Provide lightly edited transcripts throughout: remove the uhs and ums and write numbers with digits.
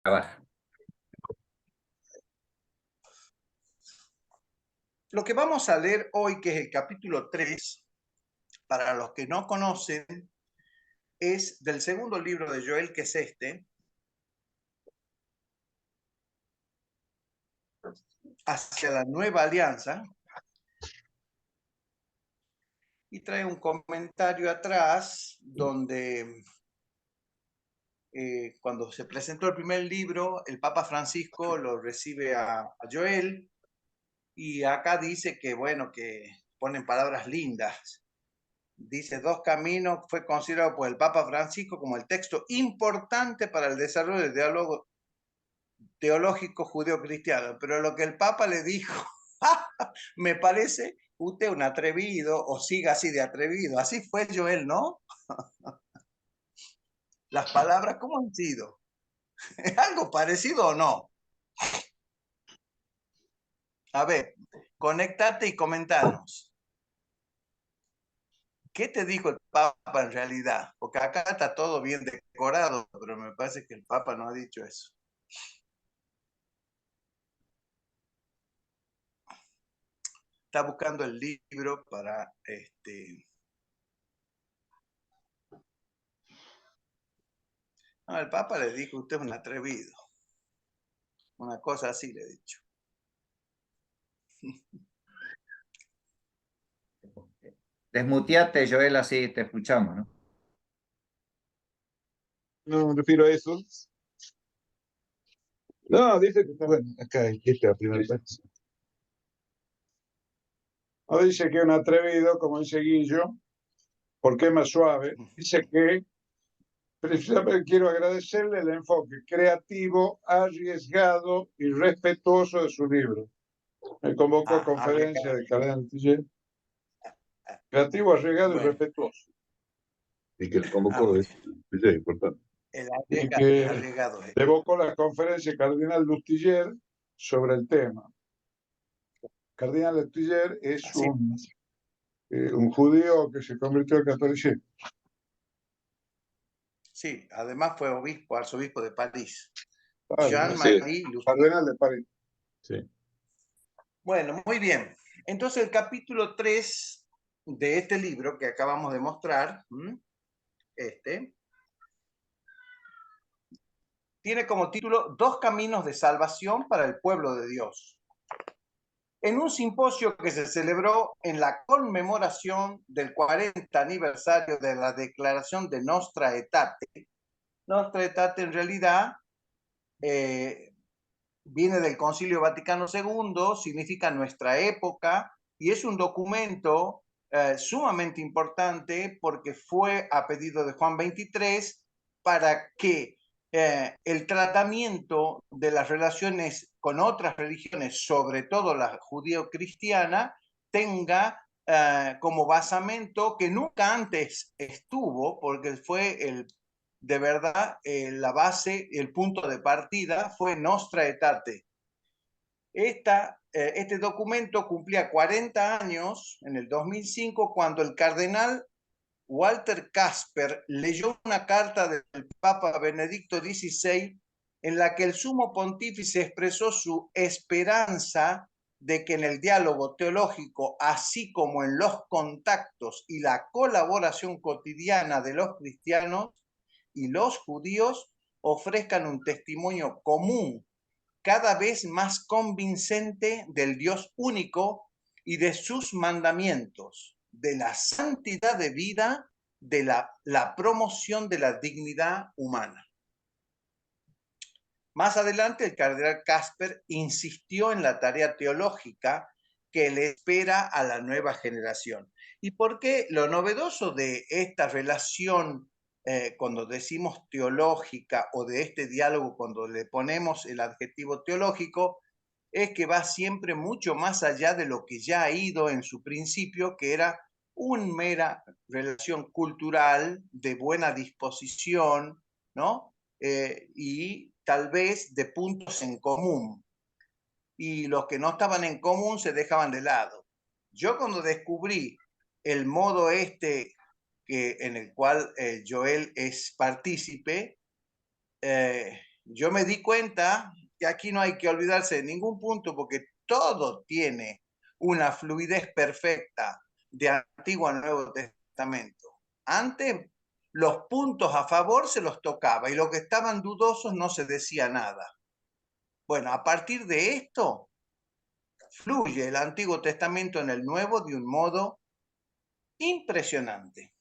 Trabaja. Lo que vamos a leer hoy, que es el capítulo 3, para los que no conocen, es del segundo libro de Joel, que es este, Hacia la Nueva Alianza, y trae un comentario atrás donde cuando se presentó el primer libro, el Papa Francisco lo recibe a Joel, y acá dice que, bueno, que ponen palabras lindas. Dice, Dos Caminos fue considerado por el Papa Francisco como el texto importante para el desarrollo del diálogo teológico judeo-cristiano. Pero lo que el Papa le dijo, me parece usted un atrevido, o siga así de atrevido. Así fue Joel, ¿no? Las palabras, ¿cómo han sido? ¿Es algo parecido o no? A ver, conéctate y comentanos. ¿Qué te dijo el Papa en realidad? Porque acá está todo bien decorado, pero me parece que el Papa no ha dicho eso. Está buscando el libro para No, el Papa le dijo, usted es un atrevido. Una cosa así le he dicho. Desmuteate, Joel, así te escuchamos, ¿no? No me refiero a eso. No, dice que está bueno. Acá, aquí está la primera parte. No dice que es un atrevido, como dice Guillo, porque es más suave. Dice que precisamente quiero agradecerle el enfoque creativo, arriesgado y respetuoso de su libro. Me convocó a conferencia de Cardenal Letelier. Creativo, arriesgado y respetuoso. Y que le convocó es importante. Y que evocó la conferencia Cardenal Lutiller sobre el tema. Cardenal Letelier es un judío que se convirtió al catolicismo. Sí, además fue obispo, arzobispo de París. Jean-Marie Lutiller. Cardenal de París. Sí. Bueno, muy bien. Entonces el capítulo 3 de este libro que acabamos de mostrar, tiene como título Dos caminos de salvación para el pueblo de Dios. En un simposio que se celebró en la conmemoración del 40 aniversario de la declaración de Nostra Aetate. Nostra Aetate en realidad viene del Concilio Vaticano II, significa nuestra época, y es un documento sumamente importante porque fue a pedido de Juan XXIII para que el tratamiento de las relaciones con otras religiones, sobre todo la judío-cristiana, tenga como basamento que nunca antes estuvo, porque fue de verdad la base, el punto de partida fue Nostra Aetate. Este documento cumplía 40 años en el 2005 cuando el cardenal Walter Kasper leyó una carta del Papa Benedicto XVI en la que el sumo pontífice expresó su esperanza de que en el diálogo teológico, así como en los contactos y la colaboración cotidiana de los cristianos y los judíos, ofrezcan un testimonio común, cada vez más convincente del Dios único y de sus mandamientos, de la santidad de vida, de la promoción de la dignidad humana. Más adelante, el cardenal Kasper insistió en la tarea teológica que le espera a la nueva generación. ¿Y por qué? Lo novedoso de esta relación, cuando decimos teológica, o de este diálogo cuando le ponemos el adjetivo teológico, es que va siempre mucho más allá de lo que ya ha ido en su principio, que era una mera relación cultural de buena disposición, ¿no? Y tal vez de puntos en común. Y los que no estaban en común se dejaban de lado. Yo cuando descubrí el modo en el cual Joel es partícipe, yo me di cuenta que aquí no hay que olvidarse de ningún punto porque todo tiene una fluidez perfecta de Antiguo a Nuevo Testamento. Antes los puntos a favor se los tocaba y los que estaban dudosos no se decía nada. Bueno, a partir de esto fluye el Antiguo Testamento en el Nuevo de un modo impresionante.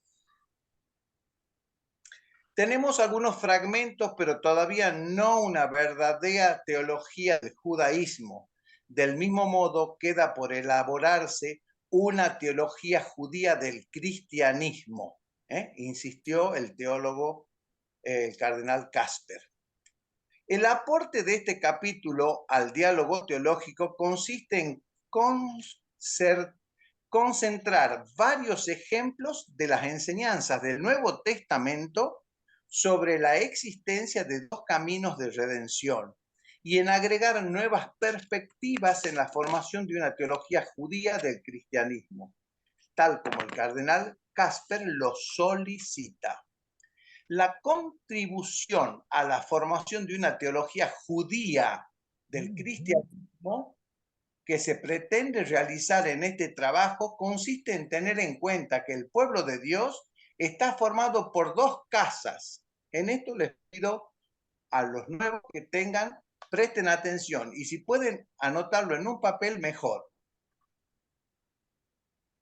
Tenemos algunos fragmentos, pero todavía no una verdadera teología del judaísmo. Del mismo modo, queda por elaborarse una teología judía del cristianismo, insistió el teólogo, el cardenal Casper. El aporte de este capítulo al diálogo teológico consiste en concentrar varios ejemplos de las enseñanzas del Nuevo Testamento sobre la existencia de dos caminos de redención y en agregar nuevas perspectivas en la formación de una teología judía del cristianismo, tal como el cardenal Casper lo solicita. La contribución a la formación de una teología judía del cristianismo que se pretende realizar en este trabajo consiste en tener en cuenta que el pueblo de Dios está formado por dos casas. En esto les pido a los nuevos que presten atención y si pueden anotarlo en un papel, mejor.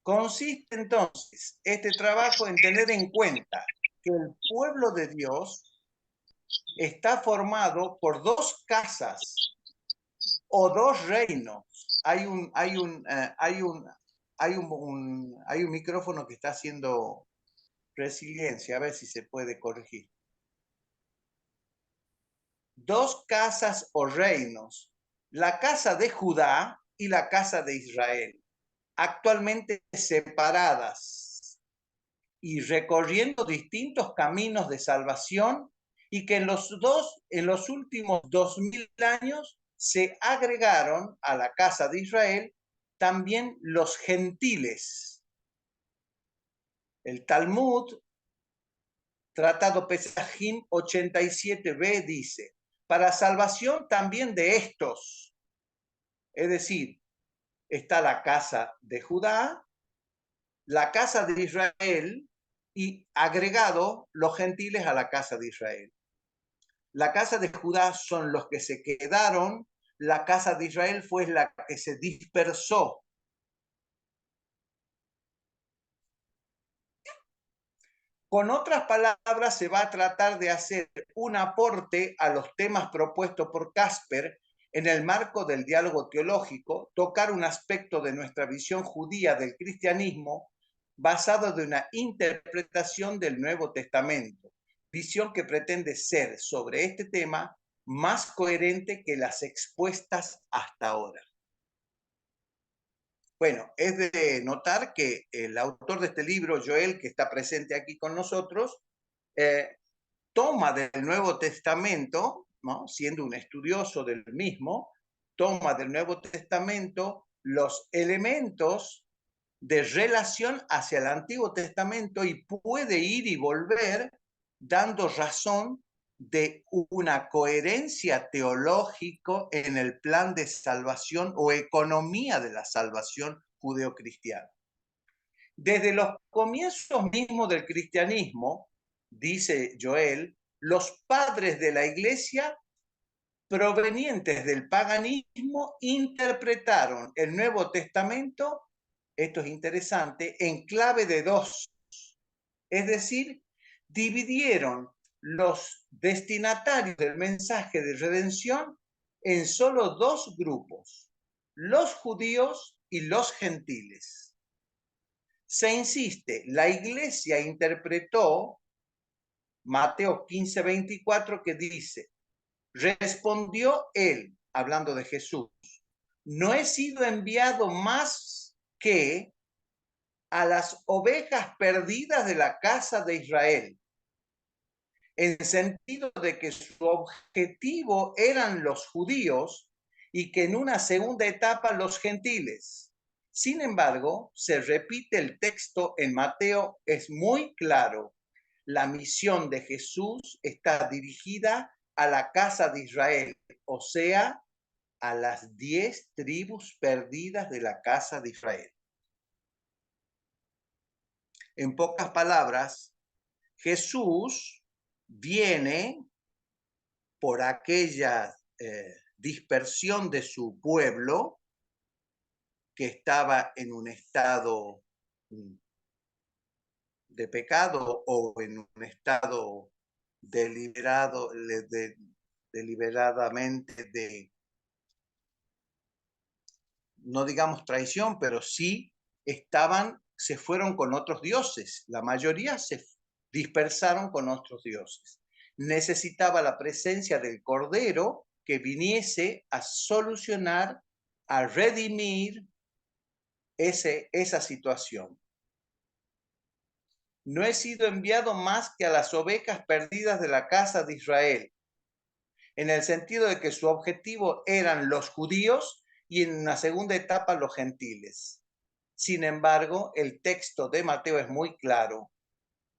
Consiste entonces este trabajo en tener en cuenta que el pueblo de Dios está formado por dos casas o dos reinos. Hay un micrófono que está haciendo resiliencia, a ver si se puede corregir. Dos casas o reinos, la casa de Judá y la casa de Israel, actualmente separadas y recorriendo distintos caminos de salvación y que en los últimos 2000 años se agregaron a la casa de Israel también los gentiles. El Talmud, Tratado Pesajim 87b, dice, para salvación también de estos, es decir, está la casa de Judá, la casa de Israel y agregado los gentiles a la casa de Israel. La casa de Judá son los que se quedaron, la casa de Israel fue la que se dispersó. Con otras palabras, se va a tratar de hacer un aporte a los temas propuestos por Casper en el marco del diálogo teológico, tocar un aspecto de nuestra visión judía del cristianismo basado en una interpretación del Nuevo Testamento, visión que pretende ser sobre este tema más coherente que las expuestas hasta ahora. Bueno, es de notar que el autor de este libro, Joel, que está presente aquí con nosotros, toma del Nuevo Testamento, ¿no?, siendo un estudioso del mismo, toma del Nuevo Testamento los elementos de relación hacia el Antiguo Testamento y puede ir y volver dando razón de una coherencia teológica en el plan de salvación o economía de la salvación judeocristiana. Desde los comienzos mismos del cristianismo, dice Joel, los padres de la iglesia provenientes del paganismo interpretaron el Nuevo Testamento, esto es interesante, en clave de dos. Es decir, dividieron los destinatarios del mensaje de redención en solo dos grupos, los judíos y los gentiles. Se insiste, la iglesia interpretó Mateo 15:24 que dice, respondió él, hablando de Jesús, no he sido enviado más que a las ovejas perdidas de la casa de Israel, en sentido de que su objetivo eran los judíos y que en una segunda etapa los gentiles. Sin embargo, se repite el texto en Mateo, es muy claro. La misión de Jesús está dirigida a la casa de Israel, o sea, a las 10 tribus perdidas de la casa de Israel. En pocas palabras, Jesús viene por aquella dispersión de su pueblo que estaba en un estado de pecado o en un estado deliberadamente de, no digamos traición, pero sí se fueron con otros dioses. La mayoría se dispersaron con otros dioses. Necesitaba la presencia del Cordero que viniese a solucionar, a redimir esa situación. No he sido enviado más que a las ovejas perdidas de la casa de Israel, en el sentido de que su objetivo eran los judíos y en una segunda etapa los gentiles. Sin embargo, el texto de Mateo es muy claro.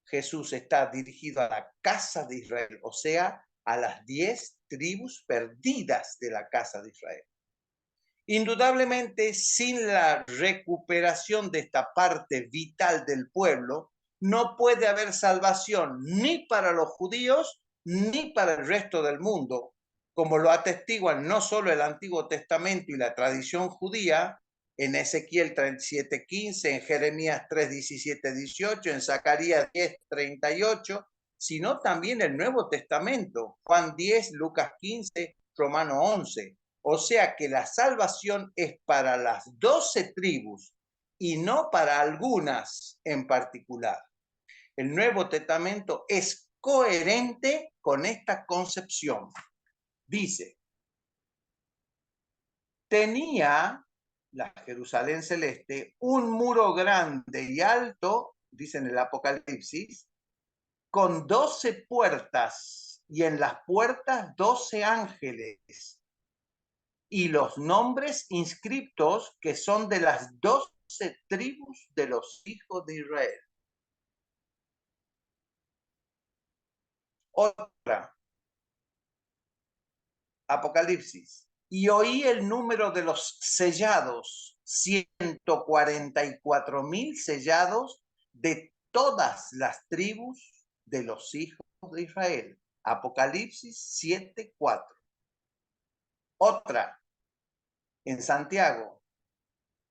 Jesús está dirigido a la casa de Israel, o sea, a las 10 tribus perdidas de la casa de Israel. Indudablemente, sin la recuperación de esta parte vital del pueblo, no puede haber salvación ni para los judíos ni para el resto del mundo, como lo atestiguan no solo el Antiguo Testamento y la tradición judía, en Ezequiel 37:15, en Jeremías 3:17-18, en Zacarías 10:38, sino también el Nuevo Testamento, Juan 10, Lucas 15, Romano 11. O sea que la salvación es para las 12 tribus y no para algunas en particular. El Nuevo Testamento es coherente con esta concepción. Dice, tenía la Jerusalén celeste un muro grande y alto, dice en el Apocalipsis, con 12 puertas y en las puertas 12 ángeles y los nombres inscriptos que son de las 12 tribus de los hijos de Israel. Otra, Apocalipsis. Y oí el número de los sellados, 144,000 sellados de todas las tribus de los hijos de Israel. Apocalipsis 7:4. Otra, en Santiago.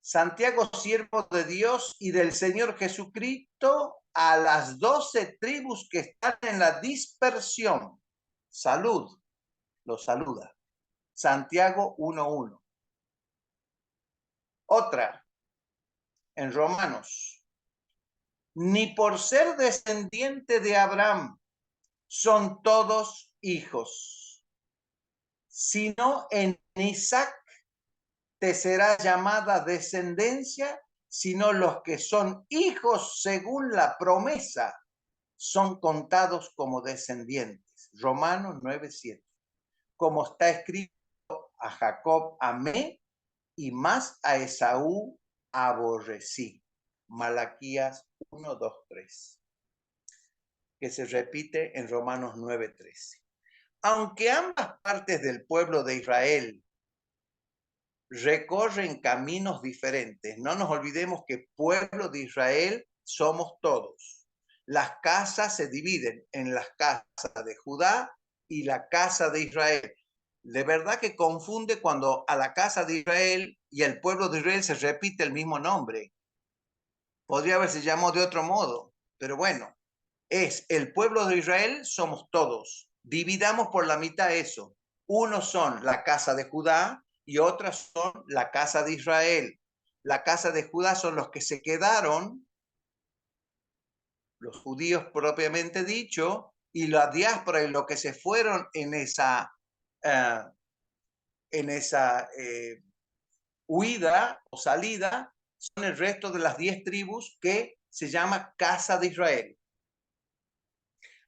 Santiago, siervo de Dios y del Señor Jesucristo, a las 12 tribus que están en la dispersión. Salud, los saluda. Santiago 1:1. Otra, en Romanos. Ni por ser descendiente de Abraham son todos hijos, sino en Isaac te será llamada descendencia, sino los que son hijos según la promesa son contados como descendientes. Romanos 9:7. Como está escrito, a Jacob amé y más a Esaú aborrecí. Malaquías 1:2-3. Que se repite en Romanos 9:13. Aunque ambas partes del pueblo de Israel recorren caminos diferentes, no nos olvidemos que pueblo de Israel somos todos. Las casas se dividen en las casas de Judá y la casa de Israel. De verdad que confunde cuando a la casa de Israel y el pueblo de Israel se repite el mismo nombre. Podría haberse llamado de otro modo, pero bueno, es el pueblo de Israel, somos todos. Dividamos por la mitad eso. Unos son la casa de Judá y otras son la casa de Israel. La casa de Judá son los que se quedaron, los judíos propiamente dicho, y la diáspora y los que se fueron en esa huida o salida, son el resto de las 10 tribus que se llama casa de Israel.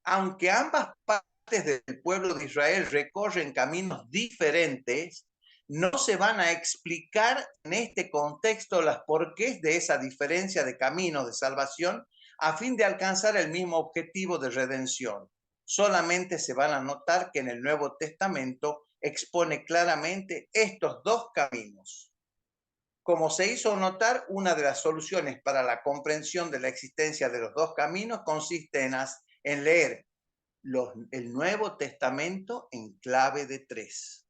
Aunque ambas partes del pueblo de Israel recorren caminos diferentes, no se van a explicar en este contexto las porqués de esa diferencia de caminos de salvación a fin de alcanzar el mismo objetivo de redención. solamente se van a notar que en el Nuevo Testamento expone claramente estos dos caminos. Como se hizo notar, una de las soluciones para la comprensión de la existencia de los dos caminos consiste en leer el Nuevo Testamento en clave de 3.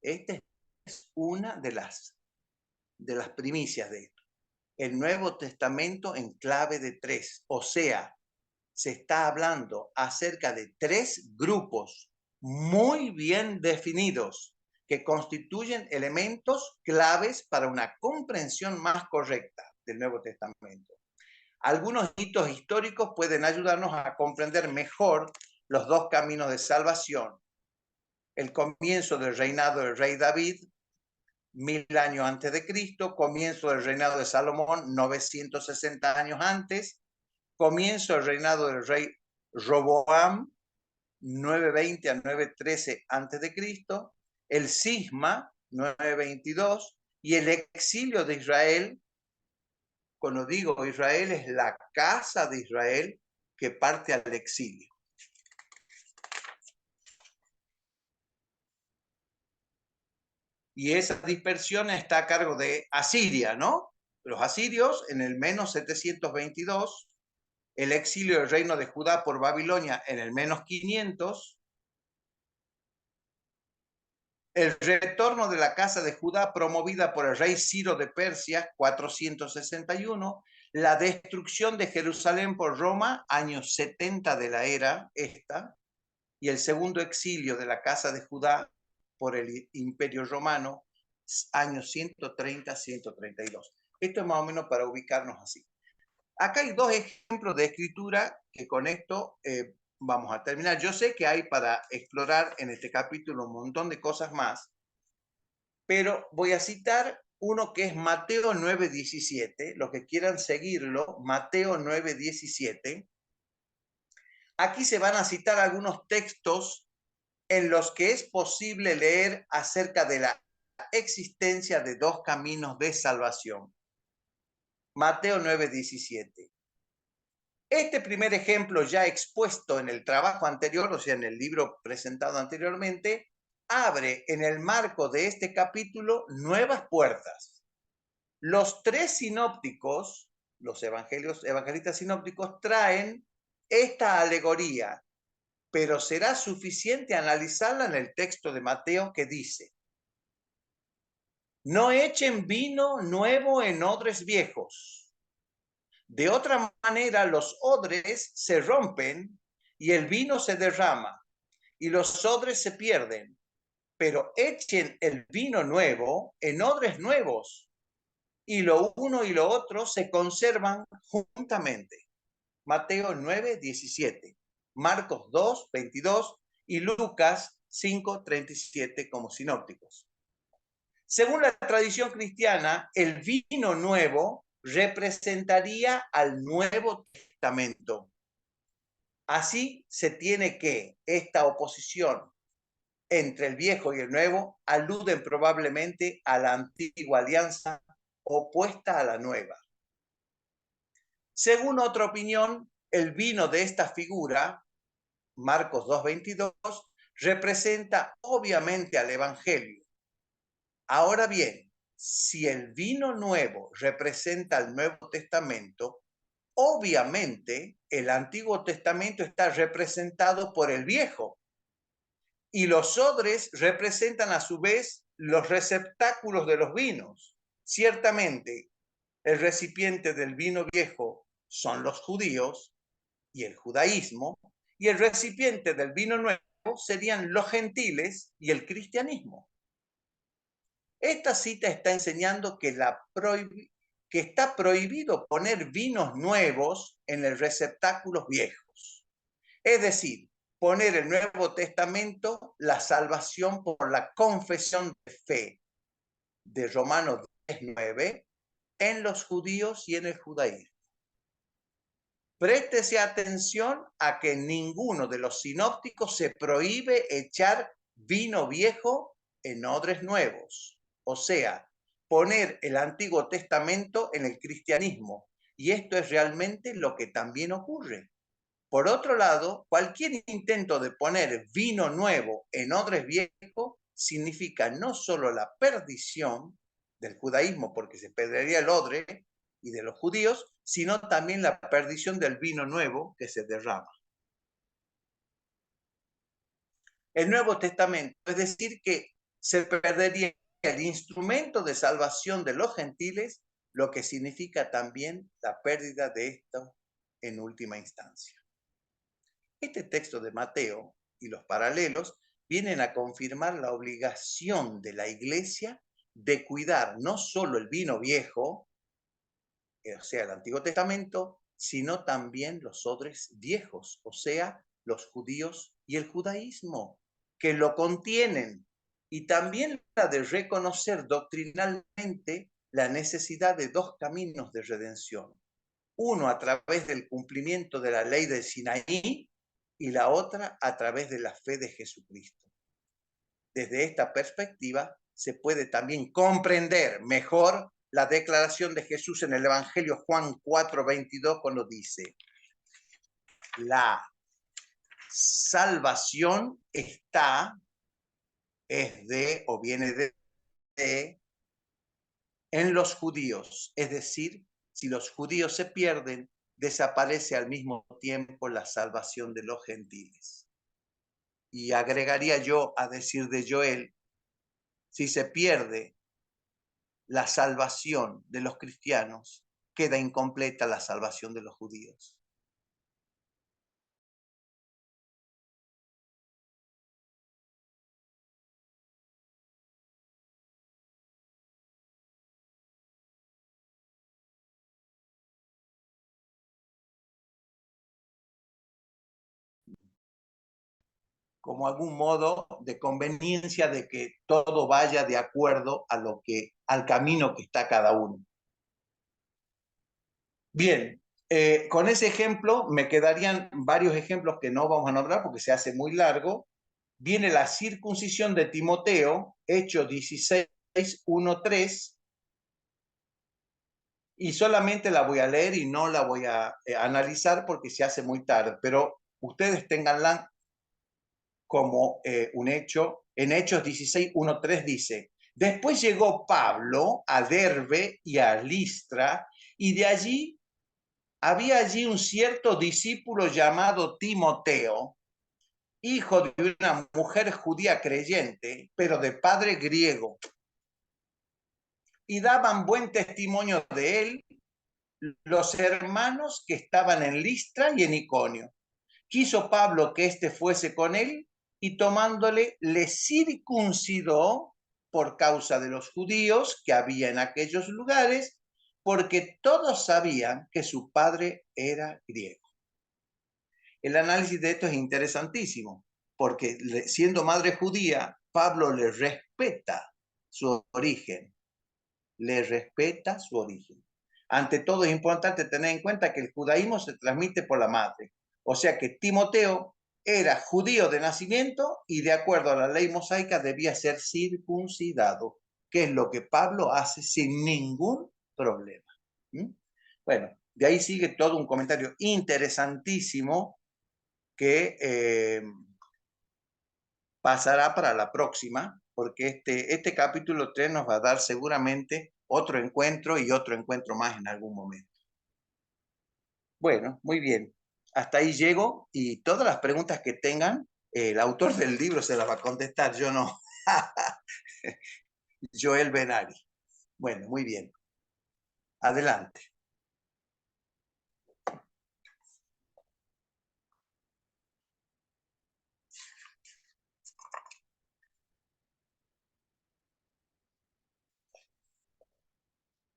Esta es una de las primicias de esto. El Nuevo Testamento en clave de 3, o sea, se está hablando acerca de 3 grupos muy bien definidos que constituyen elementos claves para una comprensión más correcta del Nuevo Testamento. Algunos hitos históricos pueden ayudarnos a comprender mejor los dos caminos de salvación. El comienzo del reinado del rey David, 1000 años antes de Cristo, comienzo del reinado de Salomón, 960 años antes, comienzo del reinado del rey Roboam, 920 a 913 antes de Cristo, el cisma, 922, y el exilio de Israel. Cuando digo Israel, es la casa de Israel que parte al exilio. Y esa dispersión está a cargo de Asiria, ¿no? Los asirios en el menos 722, el exilio del reino de Judá por Babilonia en el menos 500, el retorno de la casa de Judá promovida por el rey Ciro de Persia, 461, la destrucción de Jerusalén por Roma, años 70 de la era esta, y el segundo exilio de la casa de Judá por el Imperio Romano, años 130-132. Esto es más o menos para ubicarnos así. Acá hay dos ejemplos de escritura que con esto vamos a terminar. Yo sé que hay para explorar en este capítulo un montón de cosas más, pero voy a citar uno que es Mateo 9:17. Los que quieran seguirlo, Mateo 9:17. Aquí se van a citar algunos textos en los que es posible leer acerca de la existencia de dos caminos de salvación. Mateo 9:17. Este primer ejemplo ya expuesto en el trabajo anterior, o sea, en el libro presentado anteriormente, abre en el marco de este capítulo nuevas puertas. Los 3 sinópticos, los evangelistas sinópticos, traen esta alegoría, pero será suficiente analizarla en el texto de Mateo que dice: no echen vino nuevo en odres viejos. De otra manera, los odres se rompen y el vino se derrama y los odres se pierden. Pero echen el vino nuevo en odres nuevos y lo uno y lo otro se conservan juntamente. Mateo 9:17, Marcos 2:22 y Lucas 5:37 como sinópticos. Según la tradición cristiana, el vino nuevo representaría al Nuevo Testamento. Así se tiene que esta oposición entre el viejo y el nuevo aluden probablemente a la antigua alianza opuesta a la nueva. Según otra opinión, el vino de esta figura, Marcos 2:22, representa obviamente al Evangelio. Ahora bien, si el vino nuevo representa al Nuevo Testamento, obviamente el Antiguo Testamento está representado por el Viejo. Y los odres representan a su vez los receptáculos de los vinos. Ciertamente, el recipiente del vino viejo son los judíos y el judaísmo, y el recipiente del vino nuevo serían los gentiles y el cristianismo. Esta cita está enseñando que está prohibido poner vinos nuevos en los receptáculos viejos. Es decir, poner el Nuevo Testamento, la salvación por la confesión de fe de Romanos 10:9, en los judíos y en el judaísmo. Préstese atención a que en ninguno de los sinópticos se prohíbe echar vino viejo en odres nuevos. O sea, poner el Antiguo Testamento en el cristianismo. Y esto es realmente lo que también ocurre. Por otro lado, cualquier intento de poner vino nuevo en odres viejos significa no solo la perdición del judaísmo, porque se perdería el odre, y de los judíos, sino también la perdición del vino nuevo que se derrama. El Nuevo Testamento, es decir, que se perdería el instrumento de salvación de los gentiles, lo que significa también la pérdida de esto en última instancia. Este texto de Mateo y los paralelos vienen a confirmar la obligación de la iglesia de cuidar no solo el vino viejo, o sea, el Antiguo Testamento, sino también los odres viejos, o sea, los judíos y el judaísmo, que lo contienen, y también la de reconocer doctrinalmente la necesidad de dos caminos de redención, uno a través del cumplimiento de la ley del Sinaí y la otra a través de la fe de Jesucristo. Desde esta perspectiva se puede también comprender mejor la declaración de Jesús en el Evangelio Juan 4:22 cuando dice: la salvación está, es de o viene de en los judíos, es decir, si los judíos se pierden, desaparece al mismo tiempo la salvación de los gentiles. Y agregaría yo a decir de Joel, si se pierde la salvación de los cristianos, queda incompleta la salvación de los judíos. Como algún modo de conveniencia de que todo vaya de acuerdo a al camino que está cada uno. Bien, con ese ejemplo me quedarían varios ejemplos que no vamos a nombrar porque se hace muy largo. Viene la circuncisión de Timoteo, Hechos 16, 1-3, y solamente la voy a leer y no la voy a analizar porque se hace muy tarde, pero ustedes ténganla como un hecho. En Hechos 16, 1-3 dice: después llegó Pablo a Derbe y a Listra, y de allí había allí un cierto discípulo llamado Timoteo, hijo de una mujer judía creyente, pero de padre griego. Y daban buen testimonio de él los hermanos que estaban en Listra y en Iconio. Quiso Pablo que éste fuese con él, y tomándole le circuncidó por causa de los judíos que había en aquellos lugares, porque todos sabían que su padre era griego. El análisis de esto es interesantísimo, porque siendo madre judía, Pablo le respeta su origen, le respeta su origen. Ante todo es importante tener en cuenta que el judaísmo se transmite por la madre, o sea que Timoteo era judío de nacimiento y de acuerdo a la ley mosaica debía ser circuncidado, que es lo que Pablo hace sin ningún problema. Bueno, de ahí sigue todo un comentario interesantísimo que pasará para la próxima, porque este capítulo 3 nos va a dar seguramente otro encuentro y otro encuentro más en algún momento. Bueno, muy bien. Hasta ahí llego y todas las preguntas que tengan, el autor del libro se las va a contestar, yo no. Joel Benari. Bueno, muy bien. Adelante.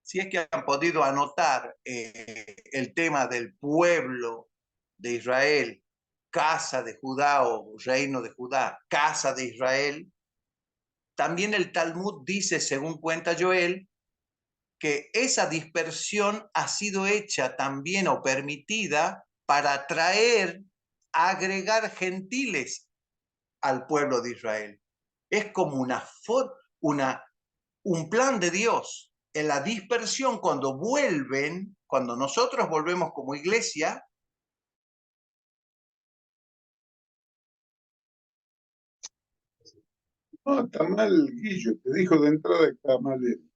Si es que han podido anotar el tema del pueblo de Israel, casa de Judá o reino de Judá, casa de Israel, también el Talmud dice, según cuenta Joel, que esa dispersión ha sido hecha también o permitida para atraer, agregar gentiles al pueblo de Israel. Es como un plan de Dios. En la dispersión, cuando nosotros volvemos como iglesia, No, está mal, Guillo, te dijo de entrada que está mal él.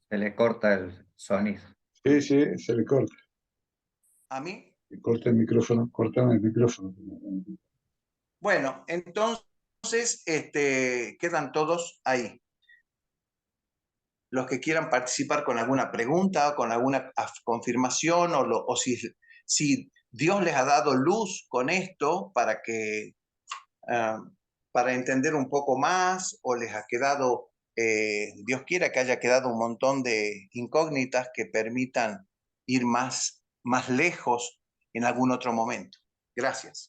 Se le corta el sonido. Sí, sí, se le corta. ¿A mí? Se corta el micrófono, cortame el micrófono. Bueno, entonces quedan todos ahí. Los que quieran participar con alguna pregunta, con alguna confirmación, o si Dios les ha dado luz con esto para entender un poco más, o les ha quedado, Dios quiera que haya quedado un montón de incógnitas que permitan ir más lejos en algún otro momento. Gracias.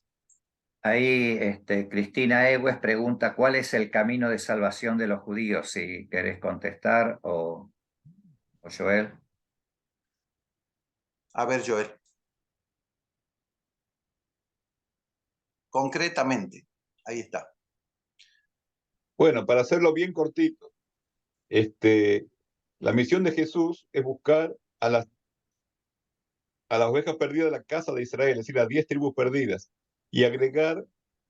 Ahí Cristina Egues pregunta cuál es el camino de salvación de los judíos, si querés contestar, o Joel. A ver, Joel. Concretamente, ahí está. Bueno, para hacerlo bien cortito, la misión de Jesús es buscar a las ovejas perdidas de la casa de Israel, es decir, las 10 tribus perdidas, y agregar,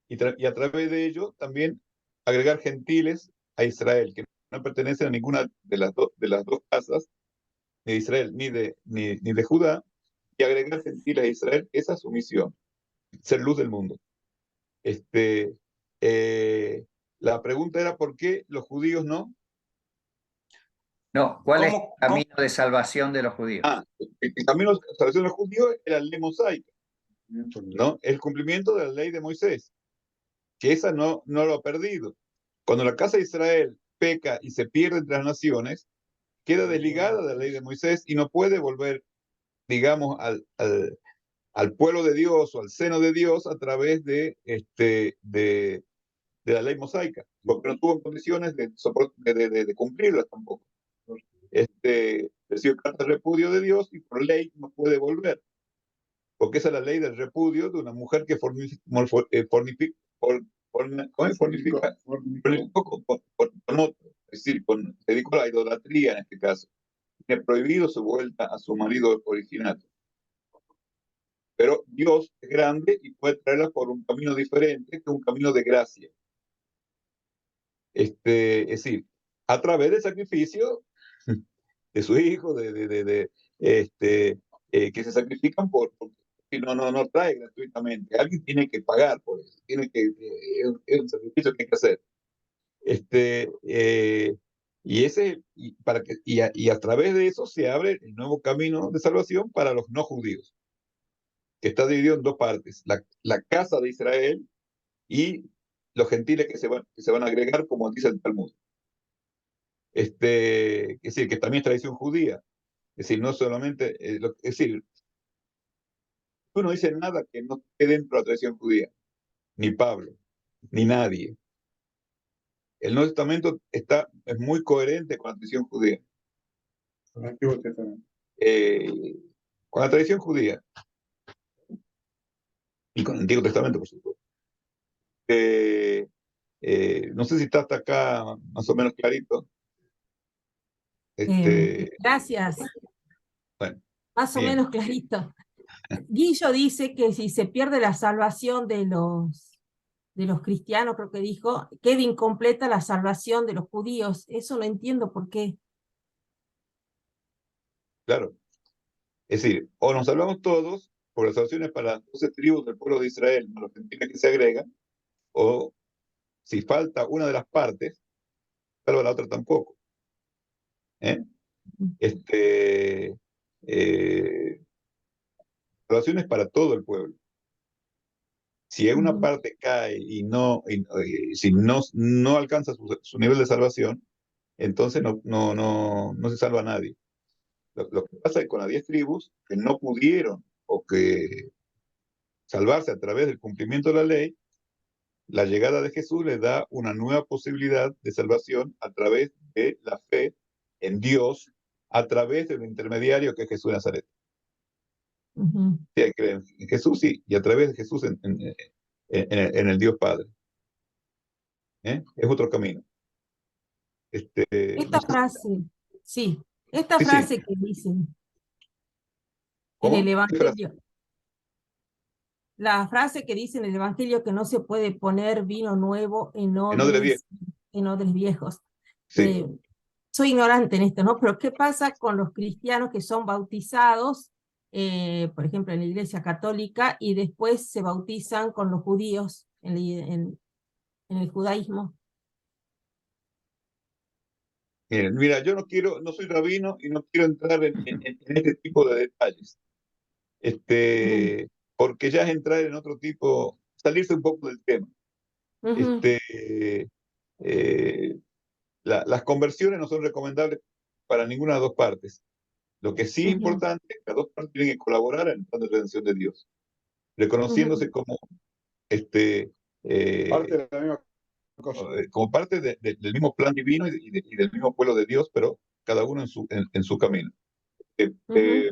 y a través de ello también agregar gentiles a Israel, que no pertenecen a ninguna de las dos casas, ni de Israel, ni de Judá, y agregar gentiles a Israel. Esa es su misión, ser luz del mundo. La pregunta era ¿por qué los judíos no? No, ¿cuál es el ¿Cómo? camino de salvación de los judíos? El camino de salvación de los judíos es la ley mosaica, ¿no? El cumplimiento de la ley de Moisés, que esa no lo ha perdido. Cuando la casa de Israel peca y se pierde entre las naciones, queda desligada de la ley de Moisés y no puede volver, digamos, al pueblo de Dios o al seno de Dios a través de la ley mosaica, porque no tuvo condiciones de cumplirlas tampoco. Recibió carta de repudio de Dios y por ley no puede volver, porque esa es la ley del repudio de una mujer que fornifica con otro, es decir, se dedicó a la idolatría en este caso. Tiene prohibido su vuelta a su marido original. Pero Dios es grande y puede traerla por un camino diferente, que es un camino de gracia. Es decir, a través del sacrificio de su hijo, que se sacrifican porque no trae gratuitamente. Alguien tiene que pagar por eso, es un sacrificio que hay que hacer. Y a través de eso se abre el nuevo camino de salvación para los no judíos, que está dividido en dos partes: la casa de Israel y los gentiles que se van a agregar, como dice el Talmud. Es decir, que también es tradición judía. Es decir, no solamente, es decir, tú no dices nada que no esté dentro de la tradición judía, ni Pablo, ni nadie. El Nuevo Testamento es muy coherente con la tradición judía. Con el Antiguo Testamento. Con la tradición judía y con el Antiguo Testamento, por supuesto. No sé si está hasta acá más o menos clarito. Gracias. Bueno, Más o bien. menos clarito. Guillo dice que si se pierde la salvación de los cristianos, creo que dijo, queda incompleta la salvación de los judíos. Eso no entiendo por qué. Claro. Es decir, o nos salvamos todos, por las salvaciones para las 12 tribus del pueblo de Israel, los gentiles que se agregan, o si falta una de las partes, salva la otra tampoco. Salvaciones para todo el pueblo. Si una parte cae y si no alcanza su nivel de salvación, entonces no se salva a nadie. Lo que pasa es que con las 10 tribus que no pudieron o que salvarse a través del cumplimiento de la ley, la llegada de Jesús les da una nueva posibilidad de salvación a través de la fe en Dios, a través del intermediario que es Jesús de Nazaret. Sí, hay que creer en Jesús, sí, y a través de Jesús en el Dios Padre. Es otro camino. Esta frase, sí, esta Sí, frase que dicen en ¿cómo? el Evangelio. La frase que dice en el Evangelio que no se puede poner vino nuevo En odres viejos. en odres viejos. Sí. Soy ignorante en esto, ¿no? Pero ¿qué pasa con los cristianos que son bautizados, por ejemplo, en la Iglesia Católica, y después se bautizan con los judíos en el judaísmo? Miren, mira, yo no soy rabino y no quiero entrar en este tipo de detalles, Ujú, porque ya es entrar en otro tipo, salirse un poco del tema. ujú, Este, eh, las conversiones no son recomendables para ninguna de las dos partes. Lo que sí es ujú, importante es que las dos partes tienen que colaborar en el plan de redención de Dios, ujú, reconociéndose como, este, Parte eh, de la misma cosa. como parte del mismo plan divino y del mismo pueblo de Dios, pero cada uno en su camino. Eh, ujú, eh,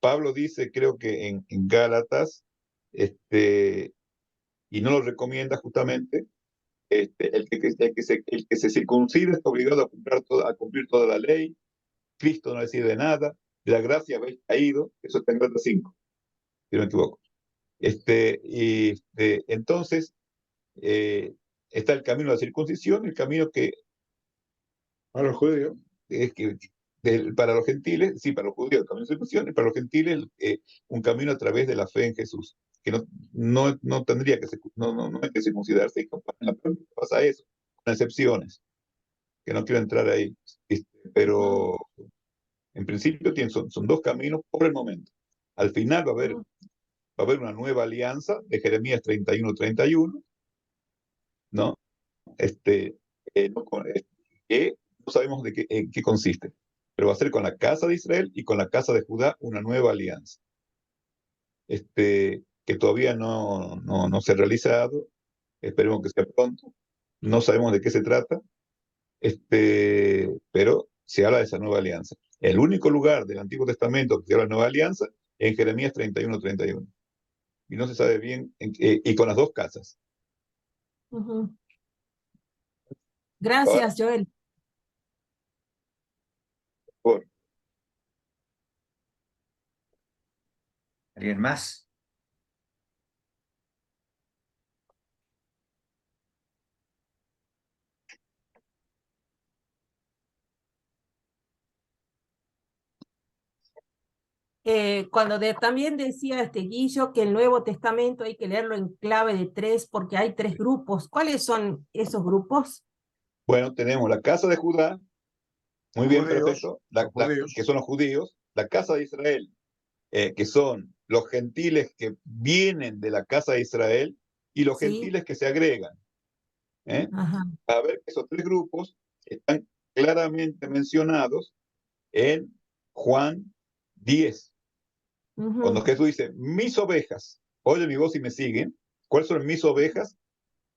Pablo dice, creo que en Gálatas, este, y no lo recomienda justamente, el que se circuncida está obligado a cumplir toda la ley. Cristo no decide de nada, de la gracia habéis caído, eso está en Gálatas 5, si no me equivoco. Entonces, eh, está el camino de la circuncisión, el camino que A los judíos. es que para los gentiles, sí, para los judíos el camino de circuncisión, y para los gentiles un camino a través de la fe en Jesús, que no tendría que no hay que circuncidarse, y en la práctica pasa eso, con excepciones, que no quiero entrar ahí, ujú, pero en principio son dos caminos por el momento. Al final ujú, va a haber una nueva alianza de Jeremías 31:31, ¿no? Este, no, que no sabemos en qué consiste, pero va a ser con la casa de Israel y con la casa de Judá una nueva alianza, que todavía no se ha realizado, esperemos que sea pronto, no sabemos de qué se trata, pero se habla de esa nueva alianza. El único lugar del Antiguo Testamento que se habla de nueva alianza es en Jeremías 31:31. Y no se sabe bien, y con las dos casas. ujú. Ahora, Gracias, Joel. por ¿Alguien más? También decía este Guillo que el Nuevo Testamento hay que leerlo en clave de tres porque hay tres grupos. ¿Cuáles son esos grupos? bueno, tenemos la casa de Judá, muy Los bien, judíos. perfecto, Los que judíos. son los judíos, la casa de Israel, que son los gentiles que vienen de la casa de Israel y los Sí, gentiles que se agregan. ¿Eh? ajá. A ver, esos tres grupos están claramente mencionados en Juan 10, cuando Ujú, Jesús dice, mis ovejas, oye mi voz y me siguen. ¿Cuáles son mis ovejas?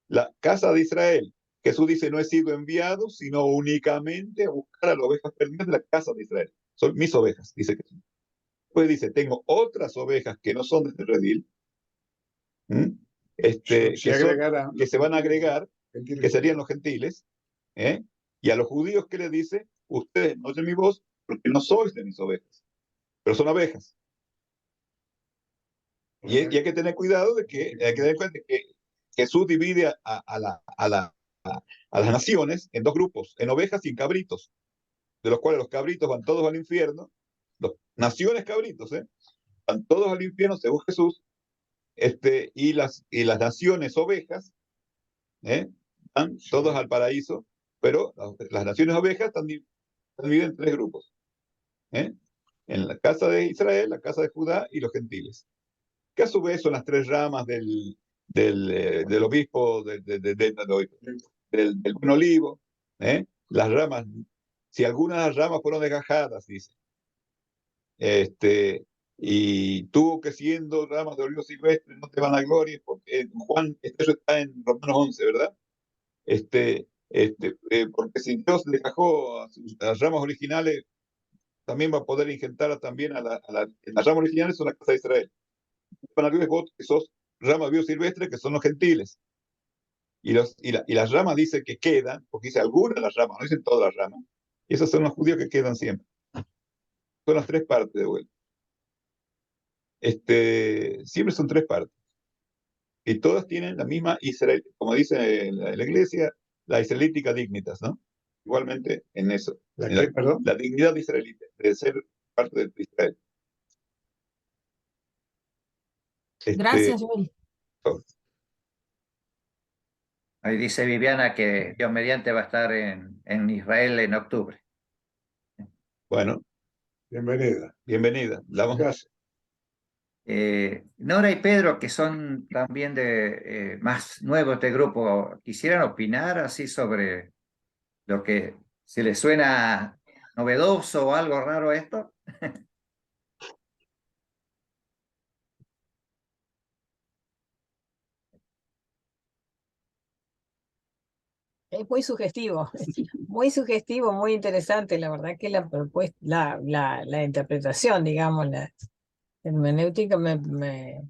La casa de Israel. Jesús dice, no he sido enviado, sino únicamente a buscar a las ovejas perdidas de la casa de Israel. Son mis ovejas, dice Jesús. Después dice, tengo otras ovejas que no son de este redil, ¿m? Se agregarán que los se van a gentiles. agregar, que serían los gentiles, ¿eh? Y a los judíos, ¿qué les dice? Ustedes no oyen mi voz porque no sois de mis ovejas, pero son ovejas. Y hay que tener cuidado hay que tener cuenta de que Jesús divide a las naciones en dos grupos, en ovejas y en cabritos, de los cuales los cabritos van todos al infierno, naciones cabritos, van todos al infierno según Jesús, y las naciones ovejas, ¿eh? Van todos al paraíso, pero las naciones ovejas están divididas en tres grupos, ¿eh? En la casa de Israel, la casa de Judá y los gentiles, que a su vez son las tres ramas del obispo, del buen olivo, ¿eh? Las ramas, si algunas ramas fueron desgajadas, dice, este, y tú que siendo ramas de olivo silvestre no te van a gloria, porque Juan, eso está en Romanos 11, ¿verdad? Porque si Dios dejó a las ramas originales, también va a poder injertar también en las ramas originales son la casa de Israel. Van a Dios vos que sos ramas biosilvestres, que son los gentiles. Y las ramas dice que quedan, porque dice algunas de las ramas, no dicen todas las ramas. Y esos son los judíos que quedan siempre. Son las tres partes de vuelta. Siempre son tres partes. Y todas tienen la misma, como dice la iglesia, la israelítica dignitas, ¿no? Igualmente en eso. ¿La en qué, perdón? la dignidad israelita, de ser parte de Israel. Gracias, Joel. Ahí dice Viviana que Dios mediante va a estar en Israel en octubre. Bueno, Bienvenida. bienvenida. Gracias. Nora y Pedro, que son también más nuevos de grupo, ¿quisieran opinar así sobre lo que si les suena novedoso o algo raro esto? Es muy sugestivo, muy interesante. La verdad que la propuesta, la interpretación, digamos, la hermenéutica me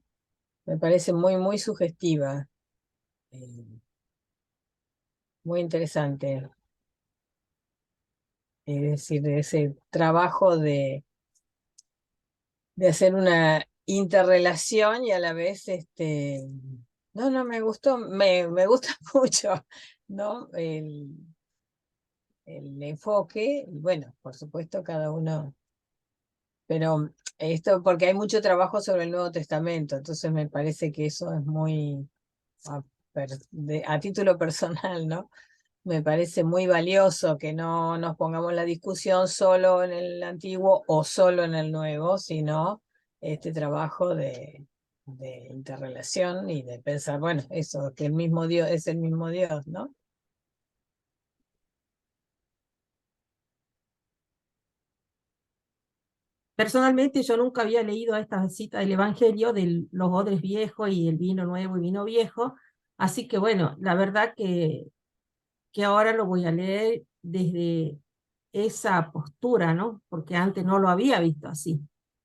parece muy sugestiva, eh, muy interesante. Es decir, ese trabajo de hacer una interrelación y a la vez, no, me gustó, me gusta mucho, ¿no? El enfoque, y bueno, por supuesto, cada uno, pero esto porque hay mucho trabajo sobre el Nuevo Testamento, entonces me parece que eso es muy, a título personal, ¿no? Me parece muy valioso que no nos pongamos la discusión solo en el antiguo o solo en el nuevo, sino este trabajo de interrelación y de pensar, bueno, eso, que el mismo Dios es el mismo Dios, ¿no? Personalmente yo nunca había leído esta cita del Evangelio de los odres viejos y el vino nuevo y vino viejo, así que bueno, la verdad que ahora lo voy a leer desde esa postura, ¿no? Porque antes no lo había visto así.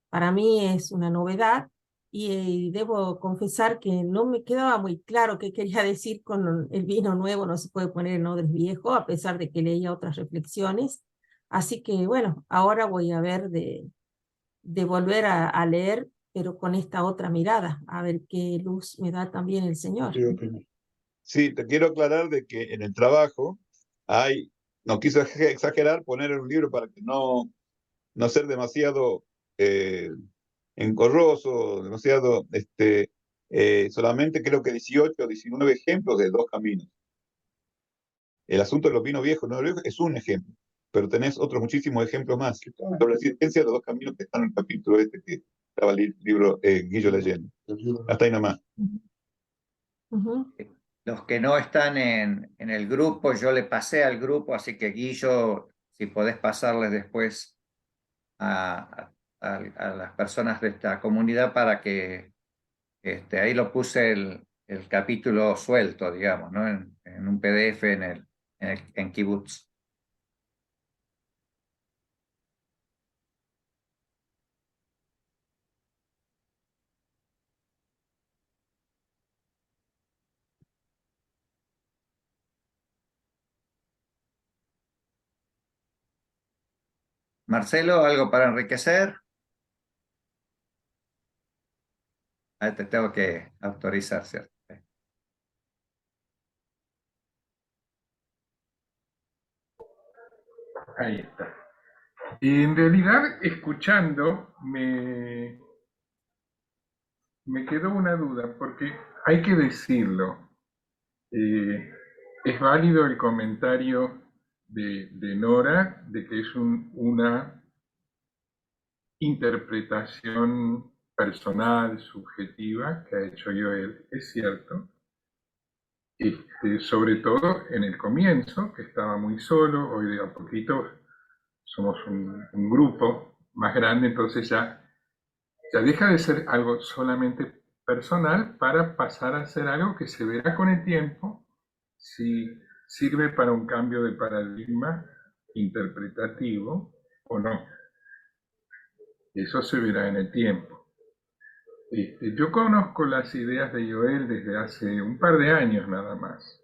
Para mí es una novedad y debo confesar que no me quedaba muy claro qué quería decir con el vino nuevo, no se puede poner en odres viejos, a pesar de que leía otras reflexiones. Así que bueno, ahora voy a ver de volver a leer, pero con esta otra mirada, a ver qué luz me da también el Señor. Sí, te quiero aclarar de que en el trabajo no quise exagerar, poner un libro para que no ser demasiado engorroso, demasiado, solamente creo que 18 o 19 ejemplos de dos caminos. El asunto de los vinos viejos, no viejos, es un ejemplo, pero tenés otros muchísimos ejemplos más sobre la existencia de los dos caminos que están en el capítulo que estaba el libro Guillo leyendo. Hasta ahí nomás. Los que no están en el grupo, yo le pasé al grupo, así que Guillo, si podés pasarles después a las personas de esta comunidad para que ahí lo puse el capítulo suelto, digamos, ¿no? En un PDF en Kibutz. Marcelo, ¿algo para enriquecer? Ahí te tengo que autorizar, ¿cierto? Ahí está. En realidad, escuchando, me quedó una duda, porque hay que decirlo. Es válido el comentario de Nora de que es una interpretación personal, subjetiva, que ha hecho Joel, es cierto. Sobre todo en el comienzo, que estaba muy solo, hoy de a poquito somos un grupo más grande, entonces ya deja de ser algo solamente personal para pasar a ser algo que se verá con el tiempo si sirve para un cambio de paradigma interpretativo o no. Eso se verá en el tiempo. Yo conozco las ideas de Joel desde hace un par de años nada más.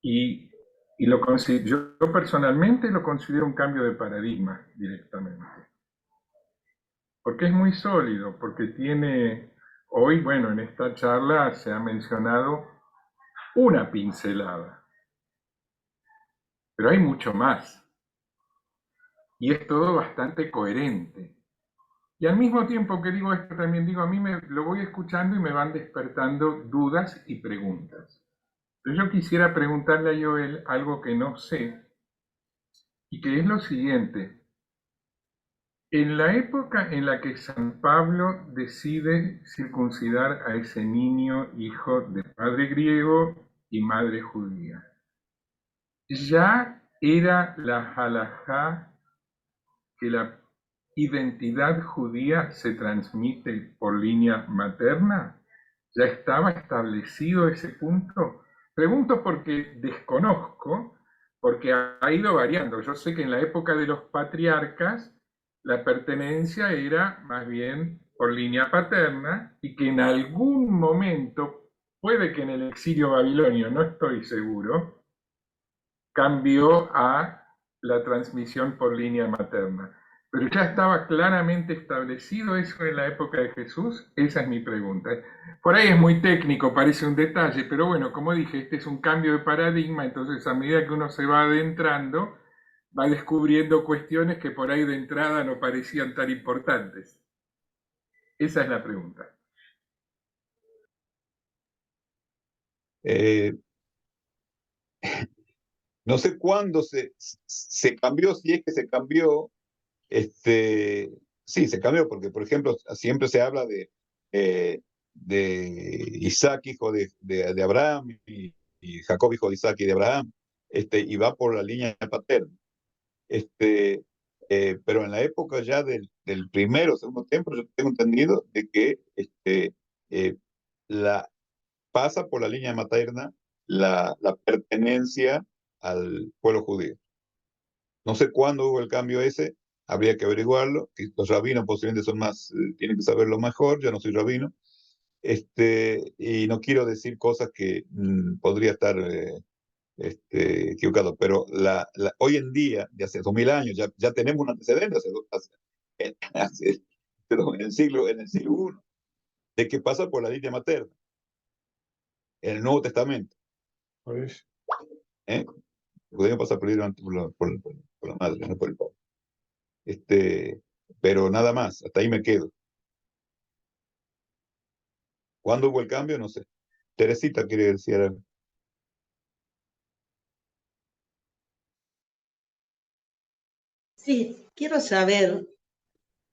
Y yo personalmente lo considero un cambio de paradigma directamente. Porque es muy sólido, porque tiene hoy, bueno, en esta charla se ha mencionado una pincelada, pero hay mucho más. Y es todo bastante coherente. Y al mismo tiempo que digo esto, también digo, a mí lo voy escuchando y me van despertando dudas y preguntas. Pero yo quisiera preguntarle a Joel algo que no sé, y que es lo siguiente. En la época en la que San Pablo decide circuncidar a ese niño hijo de padre griego y madre judía, ¿ya era la halajá que la identidad judía se transmite por línea materna? ¿Ya estaba establecido ese punto? Pregunto porque desconozco, porque ha ido variando. Yo sé que en la época de los patriarcas la pertenencia era más bien por línea paterna y que en algún momento, puede que en el exilio babilonio, no estoy seguro, cambió a la transmisión por línea materna. Pero ya estaba claramente establecido eso en la época de Jesús. Esa es mi pregunta. Por ahí es muy técnico, parece un detalle, pero bueno, como dije, este es un cambio de paradigma, entonces a medida que uno se va adentrando, va descubriendo cuestiones que por ahí de entrada no parecían tan importantes. Esa es la pregunta. Eh, no sé cuándo se cambió, si es que se cambió. Sí, se cambió porque, por ejemplo, siempre se habla de Isaac, hijo de Abraham, y Jacob, hijo de Isaac y de Abraham, y va por la línea paterna. Este, pero en la época ya del primero, segundo templo, yo tengo entendido de que eh, la, pasa por la línea materna la pertenencia al pueblo judío. No sé cuándo hubo el cambio ese, habría que averiguarlo. Los rabinos posiblemente son más, tienen que saberlo mejor, yo no soy rabino. Y no quiero decir cosas que podría estar equivocado, pero hoy en día, de hace 2000 años, ya tenemos un antecedente perdón, en el siglo I, de que pasa por la línea materna, en el Nuevo Testamento. Pues, ¿Eh? Podemos pasar por la madre, no por el padre. Pero nada más, hasta ahí me quedo. ¿Cuándo hubo el cambio? No sé. Teresita quiere decir algo. Sí, quiero saber,